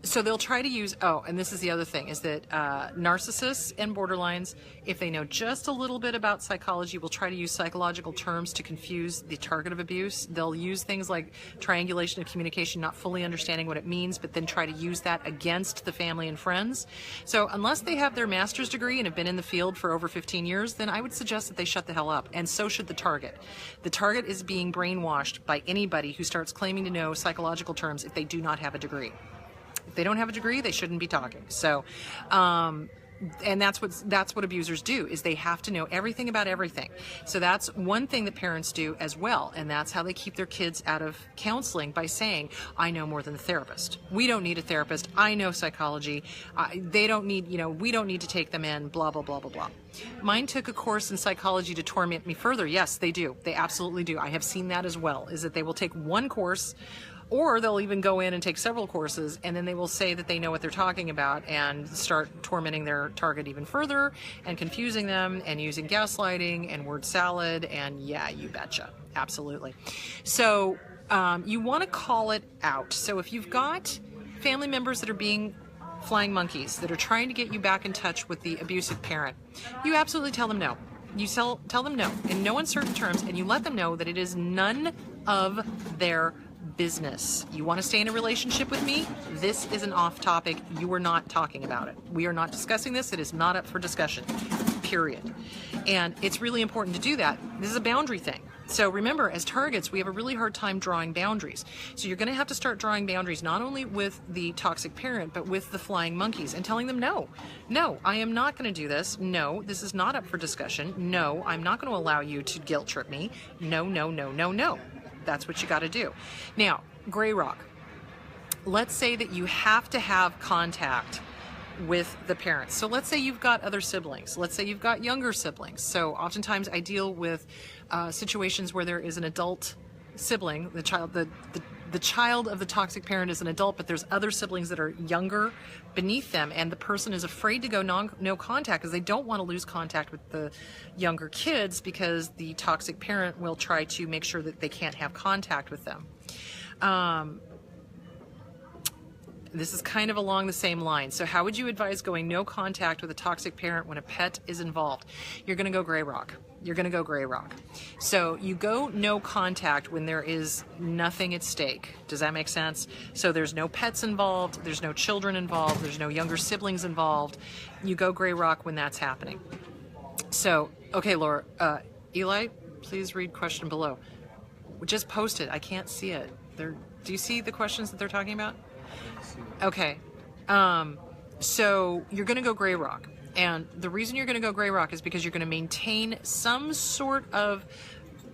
So they'll try to use, and this is the other thing, is that narcissists and borderlines, if they know just a little bit about psychology, will try to use psychological terms to confuse the target of abuse. They'll use things like triangulation of communication, not fully understanding what it means, but then try to use that against the family and friends. So unless they have their master's degree and have been in the field for over 15 years, then I would suggest that they shut the hell up, and so should the target. The target is being brainwashed by anybody who starts claiming to know psychological terms if they do not have a degree. If they don't have a degree, they shouldn't be talking. So, and that's what abusers do, is they have to know everything about everything. So that's one thing that parents do as well, and that's how they keep their kids out of counseling, by saying, I know more than the therapist. We don't need a therapist. I know psychology. They don't need, we don't need to take them in, blah, blah, blah, blah, blah. Mine took a course in psychology to torment me further. Yes, they do. They absolutely do. I have seen that as well, is that they will take one course, or they'll even go in and take several courses, and then they will say that they know what they're talking about and start tormenting their target even further and confusing them and using gaslighting and word salad. And yeah, you betcha. Absolutely. So you want to call it out. So if you've got family members that are being flying monkeys, that are trying to get you back in touch with the abusive parent, you absolutely tell them no. You tell them no in no uncertain terms, and you let them know that it is none of their business. You want to stay in a relationship with me? This is an off topic. You are not talking about it. We are not discussing this. It is not up for discussion, period. And it's really important to do that. This is a boundary thing. So remember, as targets, we have a really hard time drawing boundaries. So you're going to have to start drawing boundaries, not only with the toxic parent, but with the flying monkeys, and telling them, no, I am not going to do this. No, this is not up for discussion. No, I'm not going to allow you to guilt trip me. No, no, no, no, no. That's what you got to do. Now, gray rock. Let's say that you have to have contact with the parents. So let's say you've got other siblings. Let's say you've got younger siblings. So oftentimes I deal with situations where there is an adult sibling, the child of the toxic parent is an adult, but there's other siblings that are younger beneath them, and the person is afraid to go no contact because they don't want to lose contact with the younger kids, because the toxic parent will try to make sure that they can't have contact with them. This is kind of along the same line. So how would you advise going no contact with a toxic parent when a pet is involved? You're going to go gray rock. You're going to go gray rock. So you go no contact when there is nothing at stake. Does that make sense? So there's no pets involved, there's no children involved, there's no younger siblings involved. You go gray rock when that's happening. So, okay, Laura, Eli, please read question below. We just posted. I can't see it. Do you see the questions that they're talking about? Okay. So you're going to go gray rock. And the reason you're going to go gray rock is because you're going to maintain some sort of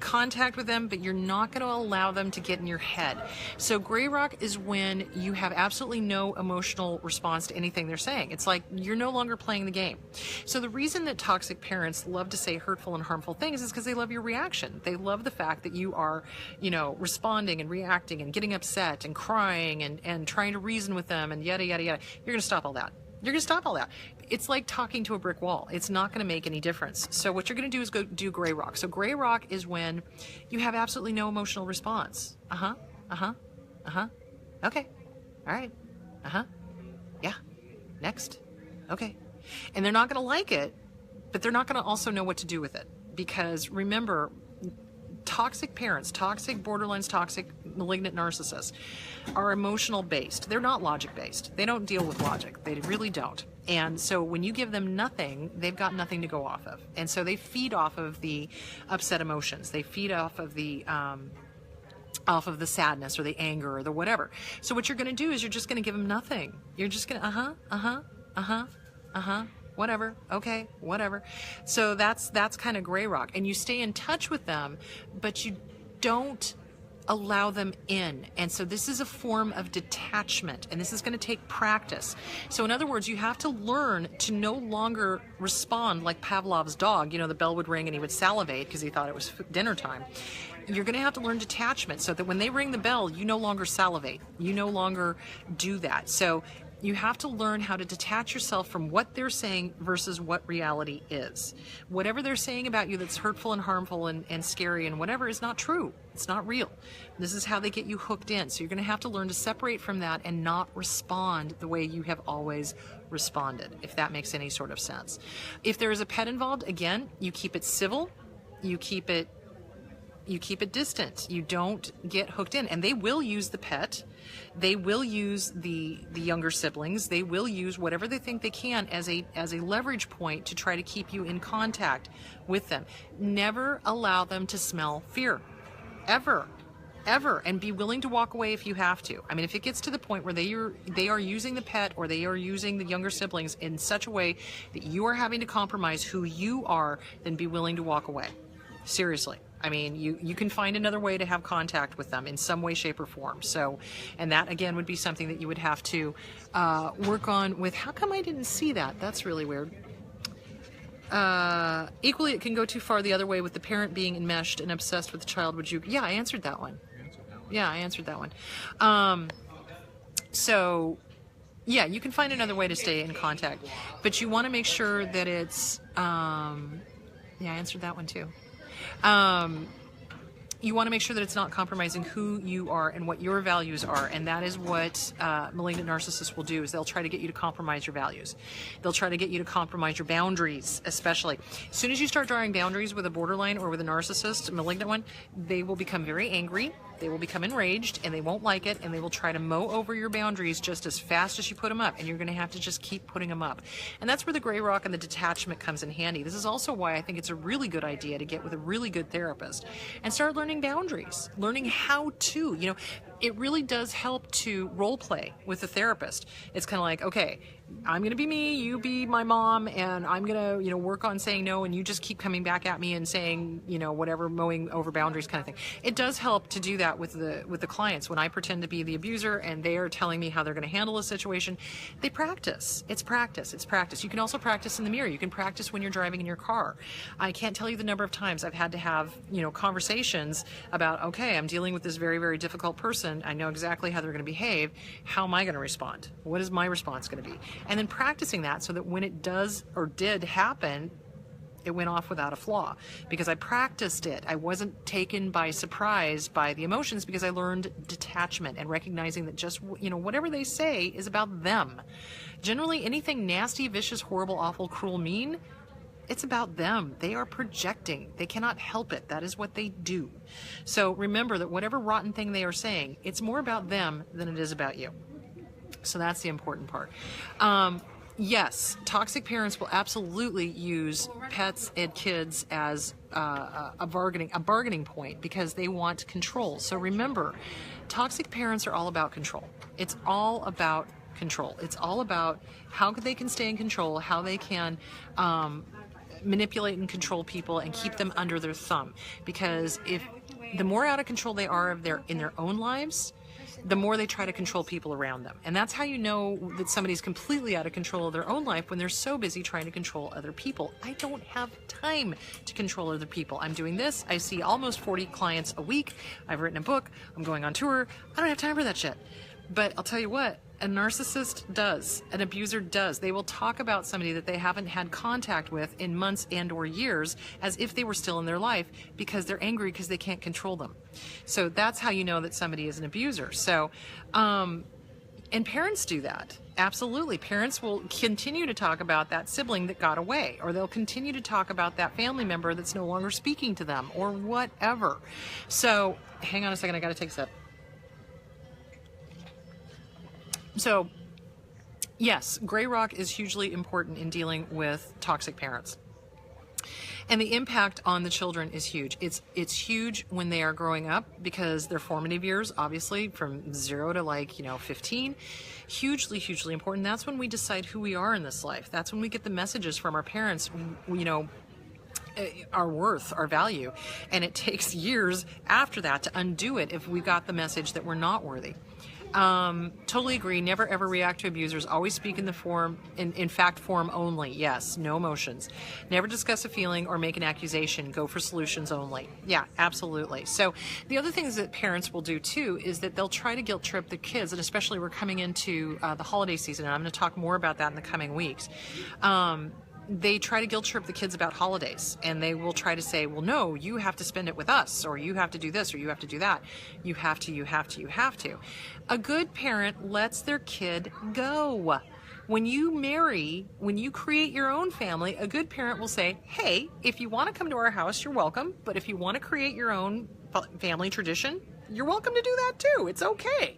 contact with them, but you're not going to allow them to get in your head. So gray rock is when you have absolutely no emotional response to anything they're saying. It's like you're no longer playing the game. So the reason that toxic parents love to say hurtful and harmful things is because they love your reaction. They love the fact that you are, responding and reacting and getting upset and crying and trying to reason with them and yada, yada, yada. You're going to stop all that. You're going to stop all that. It's like talking to a brick wall. It's not going to make any difference. So what you're going to do is go do gray rock. So gray rock is when you have absolutely no emotional response. Okay. All right. Yeah. Next. Okay. And they're not going to like it, but they're not going to also know what to do with it. Because remember, toxic parents, toxic borderlines, toxic malignant narcissists are emotional based. They're not logic based. They don't deal with logic. They really don't. And so when you give them nothing, they've got nothing to go off of. And so they feed off of the upset emotions. They feed off of the sadness or the anger or the whatever. So what you're going to do is you're just going to give them nothing. You're just going to, whatever. Okay, whatever. So that's kind of gray rock. And you stay in touch with them, but you don't allow them in. And so this is a form of detachment, and this is going to take practice. So in other words, you have to learn to no longer respond like Pavlov's dog. The bell would ring and he would salivate because he thought it was dinner time. You're going to have to learn detachment so that when they ring the bell, you no longer salivate. You no longer do that. So you have to learn how to detach yourself from what they're saying versus what reality is. Whatever they're saying about you that's hurtful and harmful and scary and whatever is not true. It's not real. This is how they get you hooked in. So you're going to have to learn to separate from that and not respond the way you have always responded, if that makes any sort of sense. If there is a pet involved, again, you keep it civil, you keep it distant. You don't get hooked in. And they will use the pet. They will use the younger siblings. They will use whatever they think they can as a leverage point to try to keep you in contact with them. Never allow them to smell fear. Ever. And be willing to walk away if you have to. I mean, if it gets to the point where they are using the pet or they are using the younger siblings in such a way that you are having to compromise who you are, then be willing to walk away. Seriously. I mean, you can find another way to have contact with them in some way, shape, or form. So, and that, again, would be something that you would have to work on with. How come I didn't see that? That's really weird. Equally, it can go too far the other way with the parent being enmeshed and obsessed with the child. Would you? Yeah, I answered that one. Yeah, I answered that one. So, yeah, you can find another way to stay in contact. But you want to make sure that it's... yeah, I answered that one too. You want to make sure that it's not compromising who you are and what your values are, and that is what malignant narcissists will do, is they'll try to get you to compromise your values. They'll try to get you to compromise your boundaries, especially. As soon as you start drawing boundaries with a borderline or with a narcissist, a malignant one, they will become very angry, they will become enraged, and they won't like it, and they will try to mow over your boundaries just as fast as you put them up, and you're going to have to just keep putting them up. And that's where the gray rock and the detachment comes in handy. This is also why I think it's a really good idea to get with a really good therapist and start learning boundaries, learning how to, it really does help to role play with the therapist. It's kind of like, okay, I'm going to be me, you be my mom, and I'm going to, work on saying no, and you just keep coming back at me and saying, whatever, mowing over boundaries kind of thing. It does help to do that with the clients. When I pretend to be the abuser and they are telling me how they're going to handle a situation, they practice. It's practice. It's practice. You can also practice in the mirror. You can practice when you're driving in your car. I can't tell you the number of times I've had to have, conversations about, okay, I'm dealing with this very, very difficult person. I know exactly how they're going to behave. How am I going to respond? What is my response going to be? And then practicing that so that when it does or did happen, it went off without a flaw, because I practiced it. I wasn't taken by surprise by the emotions, because I learned detachment and recognizing that just, whatever they say is about them. Generally, anything nasty, vicious, horrible, awful, cruel, mean, it's about them. They are projecting. They cannot help it. That is what they do. So remember that whatever rotten thing they are saying, it's more about them than it is about you. So that's the important part. Yes, toxic parents will absolutely use pets and kids as a bargaining point, because they want control. So remember, toxic parents are all about control. It's all about control. It's all about how they can stay in control, how they can manipulate and control people and keep them under their thumb. Because if the more out of control they are in their own lives, the more they try to control people around them. And that's how you know that somebody's completely out of control of their own life, when they're so busy trying to control other people. I don't have time to control other people. I'm doing this. I see almost 40 clients a week. I've written a book. I'm going on tour. I don't have time for that shit. But I'll tell you what, a narcissist does, an abuser does. They will talk about somebody that they haven't had contact with in months and or years as if they were still in their life, because they're angry because they can't control them. So that's how you know that somebody is an abuser. So, and parents do that. Absolutely. Parents will continue to talk about that sibling that got away, or they'll continue to talk about that family member that's no longer speaking to them, or whatever. So hang on a second, I gotta take a sip. So, yes, gray rock is hugely important in dealing with toxic parents. And the impact on the children is huge. It's huge when they are growing up, because their formative years, obviously, from 0 to 15, hugely important. That's when we decide who we are in this life. That's when we get the messages from our parents, our worth, our value. And it takes years after that to undo it if we got the message that we're not worthy. Totally agree. Never ever react to abusers. Always speak in the form, in fact form only. Yes, no emotions. Never discuss a feeling or make an accusation. Go for solutions only. Yeah, absolutely. So the other things that parents will do too is that they'll try to guilt trip the kids, and especially we're coming into the holiday season, and I'm going to talk more about that in the coming weeks. They try to guilt trip the kids about holidays, and they will try to say, well, no, you have to spend it with us, or you have to do this, or you have to do that. You have to. A good parent lets their kid go. When you marry, when you create your own family, a good parent will say, hey, if you want to come to our house, you're welcome. But if you want to create your own family tradition, you're welcome to do that too. It's okay.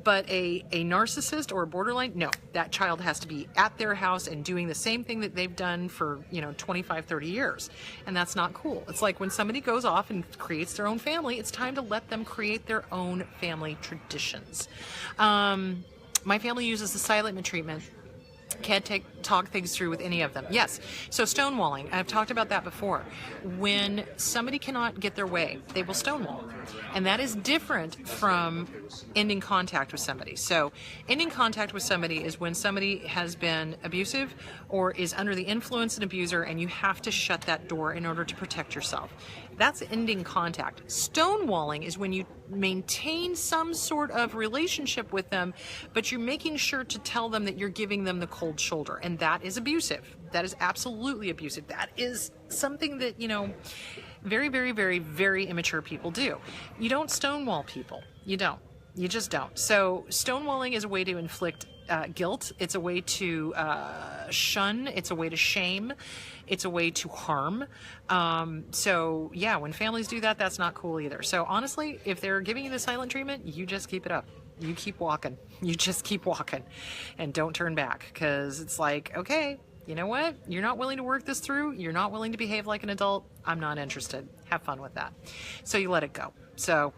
But a narcissist or a borderline, no, that child has to be at their house and doing the same thing that they've done for, 25, 30 years. And that's not cool. It's like when somebody goes off and creates their own family, it's time to let them create their own family traditions. My family uses the silent treatment. Can't talk things through with any of them. Yes. So stonewalling, I've talked about that before. When somebody cannot get their way, they will stonewall. And that is different from ending contact with somebody. So ending contact with somebody is when somebody has been abusive or is under the influence of an abuser, and you have to shut that door in order to protect yourself. That's ending contact. Stonewalling is when you maintain some sort of relationship with them, but you're making sure to tell them that you're giving them the cold shoulder. And that is abusive. That is absolutely abusive. That is something that, very, very, very, very immature people do. You don't stonewall people. You don't. You just don't. So stonewalling is a way to inflict guilt. It's a way to shun. It's a way to shame. It's a way to harm. So yeah, when families do that, that's not cool either. So honestly, if they're giving you the silent treatment, you just keep it up. You keep walking. You just keep walking and don't turn back, because it's like, okay, you know what? You're not willing to work this through. You're not willing to behave like an adult. I'm not interested. Have fun with that. So you let it go. So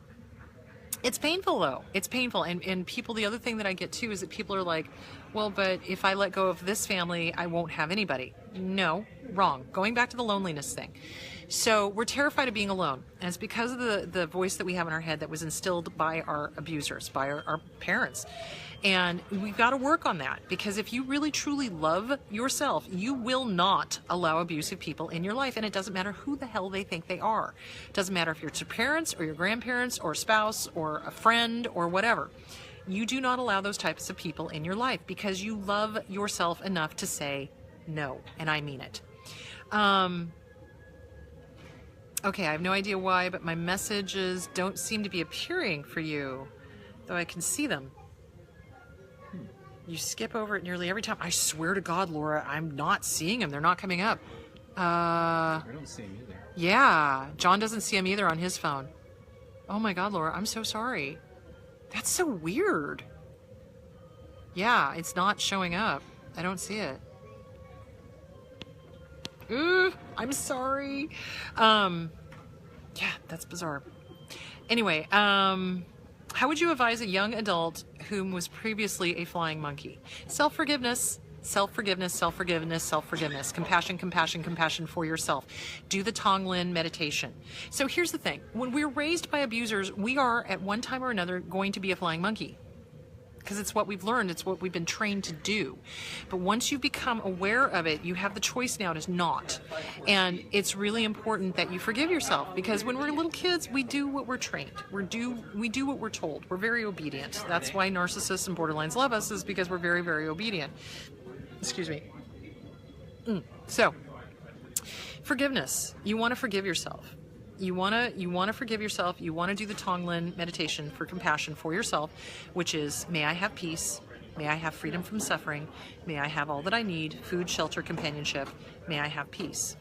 it's painful though. It's painful. And people, the other thing that I get too is that people are like, well, but if I let go of this family, I won't have anybody. No, wrong. Going back to the loneliness thing. So we're terrified of being alone. And it's because of the voice that we have in our head that was instilled by our abusers, by our parents. And we've got to work on that, because if you really truly love yourself, you will not allow abusive people in your life. And it doesn't matter who the hell they think they are. It doesn't matter if it's your parents or your grandparents or a spouse or a friend or whatever. You do not allow those types of people in your life, because you love yourself enough to say no. And I mean it. Okay, I have no idea why, but my messages don't seem to be appearing for you, though I can see them. You skip over it nearly every time. I swear to God, Laura, I'm not seeing them. They're not coming up. I don't see them either. Yeah, John doesn't see them either on his phone. Oh my God, Laura, I'm so sorry. That's so weird. Yeah, it's not showing up. I don't see it. Ooh, I'm sorry. Yeah, that's bizarre. Anyway, how would you advise a young adult whom was previously a flying monkey? Self-forgiveness. Self-forgiveness, self-forgiveness, self-forgiveness. Compassion, compassion, compassion for yourself. Do the Tonglen meditation. So here's the thing. When we're raised by abusers, we are at one time or another going to be a flying monkey. Because it's what we've learned, it's what we've been trained to do. But once you become aware of it, you have the choice now to not. And it's really important that you forgive yourself, because when we're little kids, we do what we're trained. We do what we're told. We're very obedient. That's why narcissists and borderlines love us, is because we're very, very obedient. Excuse me. So, forgiveness. You want to forgive yourself. You want to forgive yourself. You want to do the Tonglen meditation for compassion for yourself, which is, may I have peace, may I have freedom from suffering, may I have all that I need, food, shelter, companionship, may I have peace.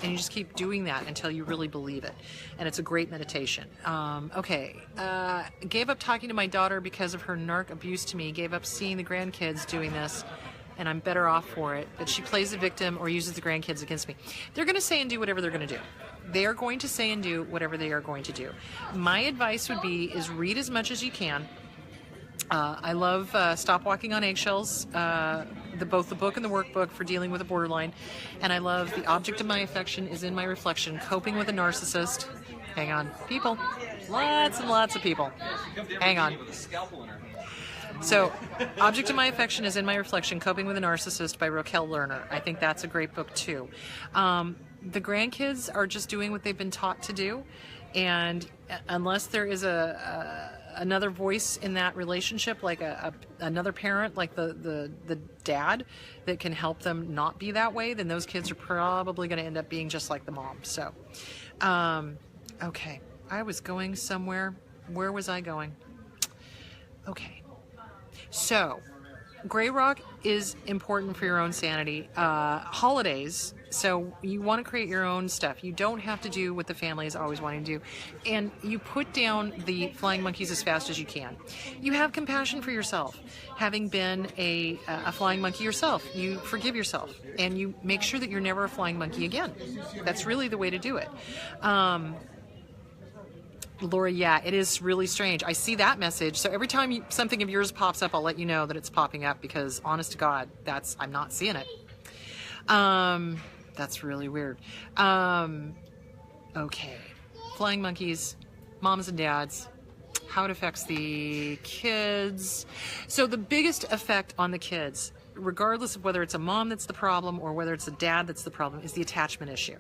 And you just keep doing that until you really believe it. And it's a great meditation. Gave up talking to my daughter because of her narc abuse to me, gave up seeing the grandkids doing this, and I'm better off for it. But she plays the victim or uses the grandkids against me. They're going to say and do whatever they're going to do. They are going to say and do whatever they are going to do. My advice would be is read as much as you can. I love Stop Walking on Eggshells, both the book and the workbook for dealing with a borderline. And I love The Object of My Affection is in My Reflection, Coping with a Narcissist. Hang on, people. Lots and lots of people. Hang on. So, Object of My Affection is in My Reflection, Coping with a Narcissist by Raquel Lerner. I think that's a great book too. The grandkids are just doing what they've been taught to do, and unless there is another voice in that relationship, like another parent, like the dad, that can help them not be that way, then those kids are probably going to end up being just like the mom. So, okay, I was going somewhere. Where was I going? Okay. So, Gray Rock is important for your own sanity. Holidays, so you want to create your own stuff. You don't have to do what the family is always wanting to do. And you put down the flying monkeys as fast as you can. You have compassion for yourself. Having been a flying monkey yourself, you forgive yourself. And you make sure that you're never a flying monkey again. That's really the way to do it. Laura, yeah, it is really strange. I see that message. So every time something of yours pops up, I'll let you know that it's popping up, because honest to God, I'm not seeing it. That's really weird. Okay. Flying monkeys, moms and dads, how it affects the kids. So the biggest effect on the kids, regardless of whether it's a mom that's the problem or whether it's a dad that's the problem, is the attachment issue.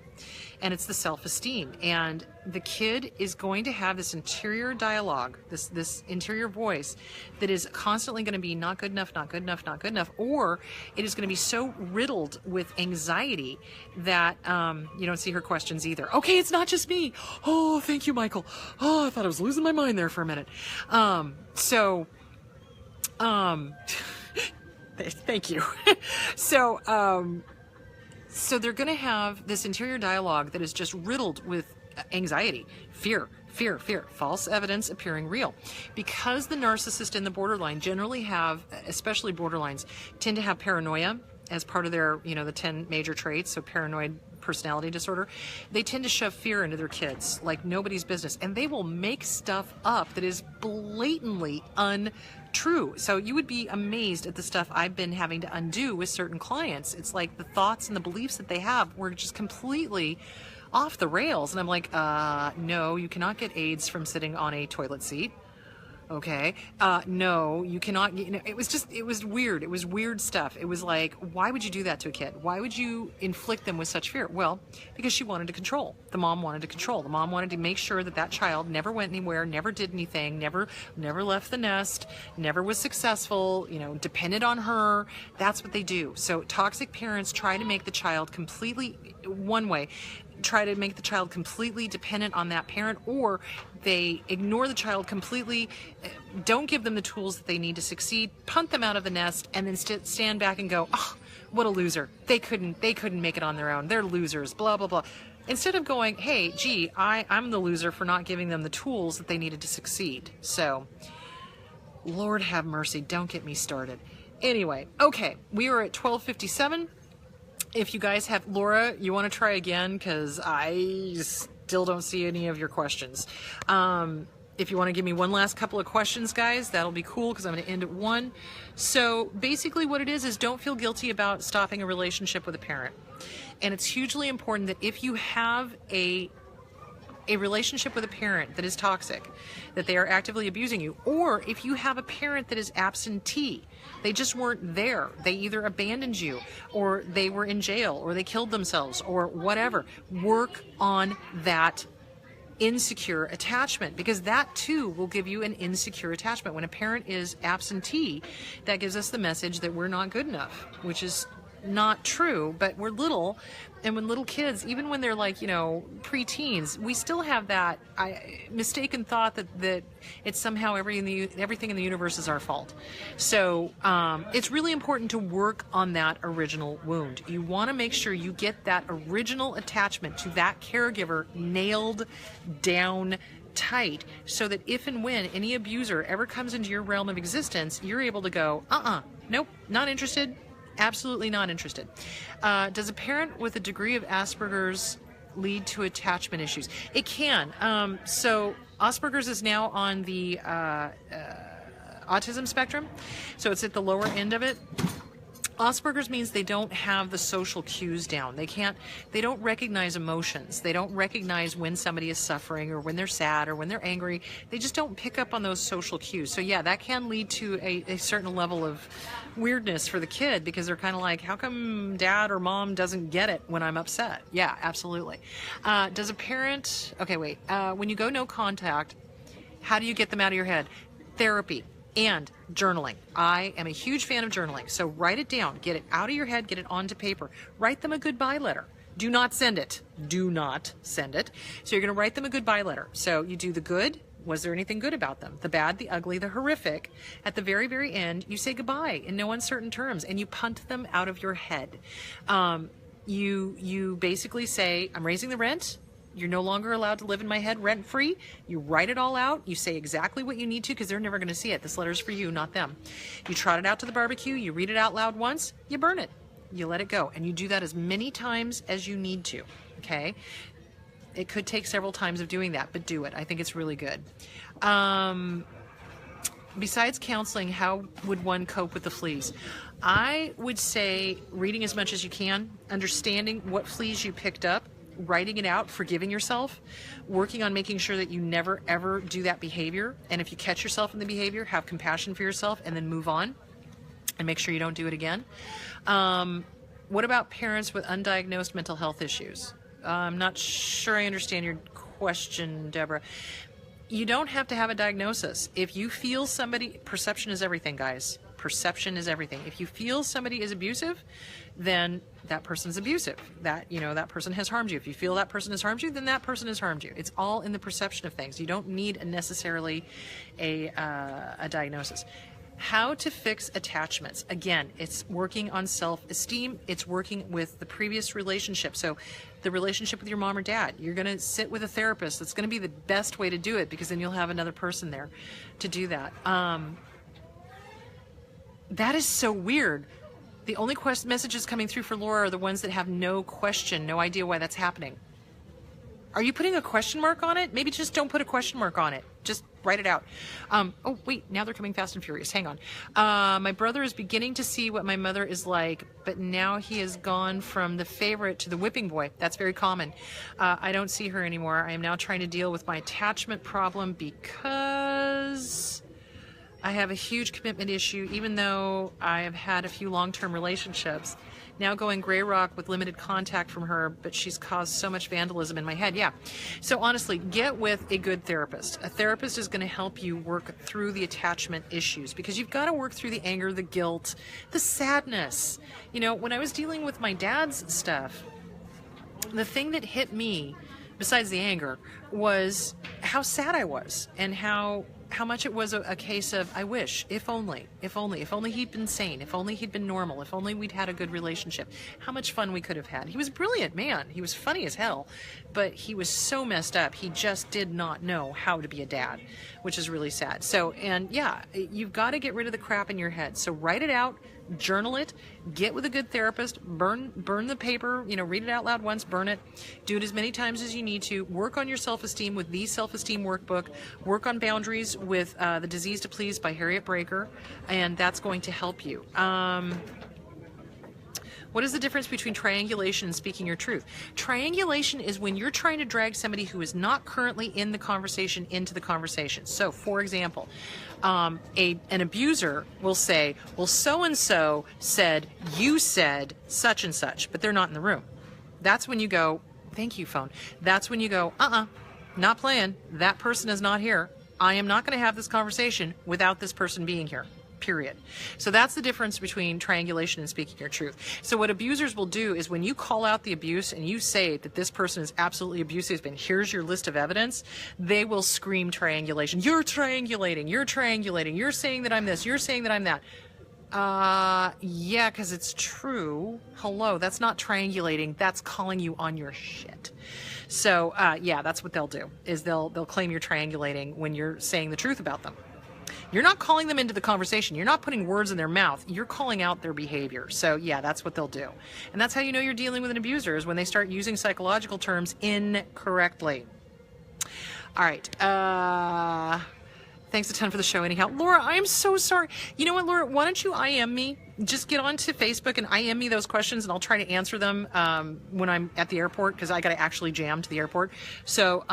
And it's the self-esteem. And the kid is going to have this interior dialogue, this interior voice that is constantly going to be not good enough, not good enough, not good enough, or it is going to be so riddled with anxiety that you don't see her questions either. Okay, it's not just me. Oh, thank you, Michael. Oh, I thought I was losing my mind there for a minute. Thank you. So they're going to have this interior dialogue that is just riddled with anxiety, fear, false evidence appearing real. Because the narcissist and the borderline generally have, especially borderlines, tend to have paranoia as part of their, the 10 major traits, so paranoid personality disorder, they tend to shove fear into their kids like nobody's business. And they will make stuff up that is blatantly untrue. So you would be amazed at the stuff I've been having to undo with certain clients. It's like the thoughts and the beliefs that they have were just completely off the rails. And I'm like, no, you cannot get AIDS from sitting on a toilet seat. Okay. No, you cannot, it was weird. It was weird stuff. It was like, why would you do that to a kid? Why would you inflict them with such fear? Well, because she wanted to control. The mom wanted to control. The mom wanted to make sure that that child never went anywhere, never did anything, never left the nest, never was successful, depended on her. That's what they do. So toxic parents try to make the child completely, one way, try to make the child completely dependent on that parent, or they ignore the child completely, don't give them the tools that they need to succeed, punt them out of the nest, and then stand back and go, oh, what a loser. They couldn't make it on their own. They're losers, blah, blah, blah. Instead of going, hey, gee, I'm the loser for not giving them the tools that they needed to succeed. So, Lord have mercy, don't get me started. Anyway, okay, we are at 12:57. If you guys have, Laura, you want to try again, because I still don't see any of your questions. if you want to give me one last couple of questions, guys, that'll be cool because I'm going to end at 1. So basically what it is don't feel guilty about stopping a relationship with a parent. And it's hugely important that if you have a relationship with a parent that is toxic, that they are actively abusing you, or if you have a parent that is absentee, they just weren't there, they either abandoned you, or they were in jail, or they killed themselves, or whatever, work on that insecure attachment, because that too will give you an insecure attachment. When a parent is absentee, that gives us the message that we're not good enough, which is not true, but we're little, and when little kids, even when they're like, pre-teens, we still have that mistaken thought that it's somehow everything in the universe is our fault. So it's really important to work on that original wound. You want to make sure you get that original attachment to that caregiver nailed down tight, so that if and when any abuser ever comes into your realm of existence, you're able to go, nope, not interested. Absolutely not interested. Does a parent with a degree of Asperger's lead to attachment issues? It can. So Asperger's is now on the autism spectrum, so it's at the lower end of it. Asperger's means they don't have the social cues down. They don't recognize emotions. They don't recognize when somebody is suffering or when they're sad or when they're angry. They just don't pick up on those social cues. So yeah, that can lead to a certain level of weirdness for the kid, because they're kind of like, how come dad or mom doesn't get it when I'm upset? Yeah, absolutely. Does a parent, when you go no contact, how do you get them out of your head? Therapy. And journaling. I am a huge fan of journaling. So write it down, get it out of your head, get it onto paper. Write them a goodbye letter. Do not send it. Do not send it. So you're going to write them a goodbye letter. So you do the good. Was there anything good about them? The bad, the ugly, the horrific. At the very, very end, you say goodbye in no uncertain terms, and you punt them out of your head. You basically say, I'm raising the rent. You're no longer allowed to live in my head rent-free. You write it all out. You say exactly what you need to, because they're never going to see it. This letter's for you, not them. You trot it out to the barbecue. You read it out loud once. You burn it. You let it go. And you do that as many times as you need to, okay? It could take several times of doing that, but do it. I think it's really good. Besides counseling, how would one cope with the fleas? I would say reading as much as you can, understanding what fleas you picked up, writing it out, forgiving yourself, working on making sure that you never ever do that behavior. And if you catch yourself in the behavior, have compassion for yourself and then move on and make sure you don't do it again. What about parents with undiagnosed mental health issues? I'm not sure I understand your question, Deborah. You don't have to have a diagnosis. If you feel somebody, perception is everything, guys. Perception is everything. If you feel somebody is abusive, then that person's abusive. That person has harmed you. If you feel that person has harmed you, then that person has harmed you. It's all in the perception of things. You don't need necessarily a diagnosis. How to fix attachments. Again, it's working on self-esteem. It's working with the previous relationship. So the relationship with your mom or dad, you're going to sit with a therapist. That's going to be the best way to do it, because then you'll have another person there to do that. That is so weird. The only messages coming through for Laura are the ones that have no question, no idea why that's happening. Are you putting a question mark on it? Maybe just don't put a question mark on it. Just write it out. Oh, wait, now they're coming fast and furious. Hang on. My brother is beginning to see what my mother is like, but now he has gone from the favorite to the whipping boy. That's very common. I don't see her anymore. I am now trying to deal with my attachment problem because I have a huge commitment issue, even though I have had a few long-term relationships. Now going gray rock with limited contact from her, but she's caused so much vandalism in my head. Yeah. So honestly, get with a good therapist. A therapist is going to help you work through the attachment issues, because you've got to work through the anger, the guilt, the sadness. When I was dealing with my dad's stuff, the thing that hit me, besides the anger, was how sad I was, and how how much it was a case of, I wish, if only he'd been sane, if only he'd been normal, if only we'd had a good relationship, how much fun we could have had. He was a brilliant man. He was funny as hell, but he was so messed up. He just did not know how to be a dad, which is really sad. So, and yeah, you've got to get rid of the crap in your head. So write it out, journal it, get with a good therapist, burn the paper, read it out loud once, burn it, do it as many times as you need to, work on your self-esteem with the self-esteem workbook, work on boundaries with The Disease to Please by Harriet Breaker, and that's going to help you. What is the difference between triangulation and speaking your truth? Triangulation is when you're trying to drag somebody who is not currently in the conversation into the conversation. So, for example, an abuser will say, well, so-and-so said, you said such and such, but they're not in the room. That's when you go, thank you, phone. That's when you go, not playing. That person is not here. I am not going to have this conversation without this person being here. Period. So that's the difference between triangulation and speaking your truth. So what abusers will do is when you call out the abuse and you say that this person is absolutely abusive and here's your list of evidence, they will scream triangulation. You're triangulating. You're triangulating. You're saying that I'm this. You're saying that I'm that. Yeah, because it's true. Hello, that's not triangulating. That's calling you on your shit. So, yeah, that's what they'll do, is they'll claim you're triangulating when you're saying the truth about them. You're not calling them into the conversation. You're not putting words in their mouth. You're calling out their behavior. So yeah, that's what they'll do. And that's how you know you're dealing with an abuser, is when they start using psychological terms incorrectly. All right. Thanks a ton for the show anyhow. Laura, I am so sorry. You know what, Laura? Why don't you IM me? Just get onto Facebook and IM me those questions, and I'll try to answer them when I'm at the airport, because I got to actually jam to the airport. So,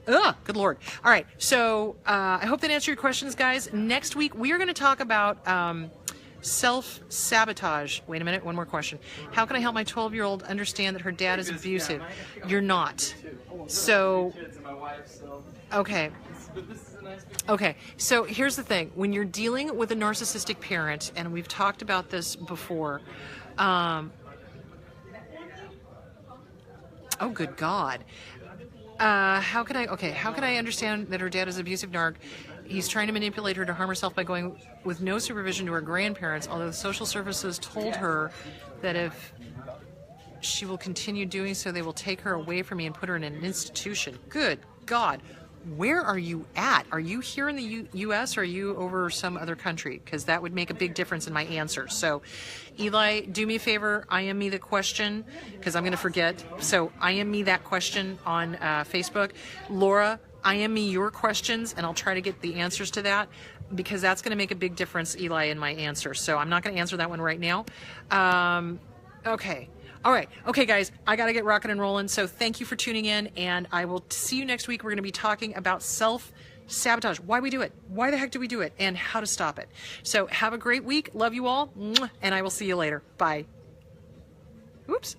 good Lord. All right. So I hope that answered your questions, guys. Next week, we are going to talk about self-sabotage. Wait a minute. One more question. How can I help my 12-year-old understand that her dad is abusive? You're not. So, okay. Okay. So here's the thing. When you're dealing with a narcissistic parent, and we've talked about this before, oh, good God. How can I understand that her dad is abusive narc? He's trying to manipulate her to harm herself by going with no supervision to her grandparents, although the social services told her that if she will continue doing so, they will take her away from me and put her in an institution. Good God. Where are you at? Are you here in the U.S. or are you over some other country? Because that would make a big difference in my answer. So, Eli, do me a favor. IM me the question, because I'm going to forget. So, IM me that question on Facebook. Laura, IM me your questions, and I'll try to get the answers to that, because that's going to make a big difference, Eli, in my answer. So, I'm not going to answer that one right now. Okay. All right. Okay, guys, I got to get rocking and rolling. So thank you for tuning in, and I will see you next week. We're going to be talking about self-sabotage, why we do it, why the heck do we do it, and how to stop it. So have a great week. Love you all, and I will see you later. Bye. Oops.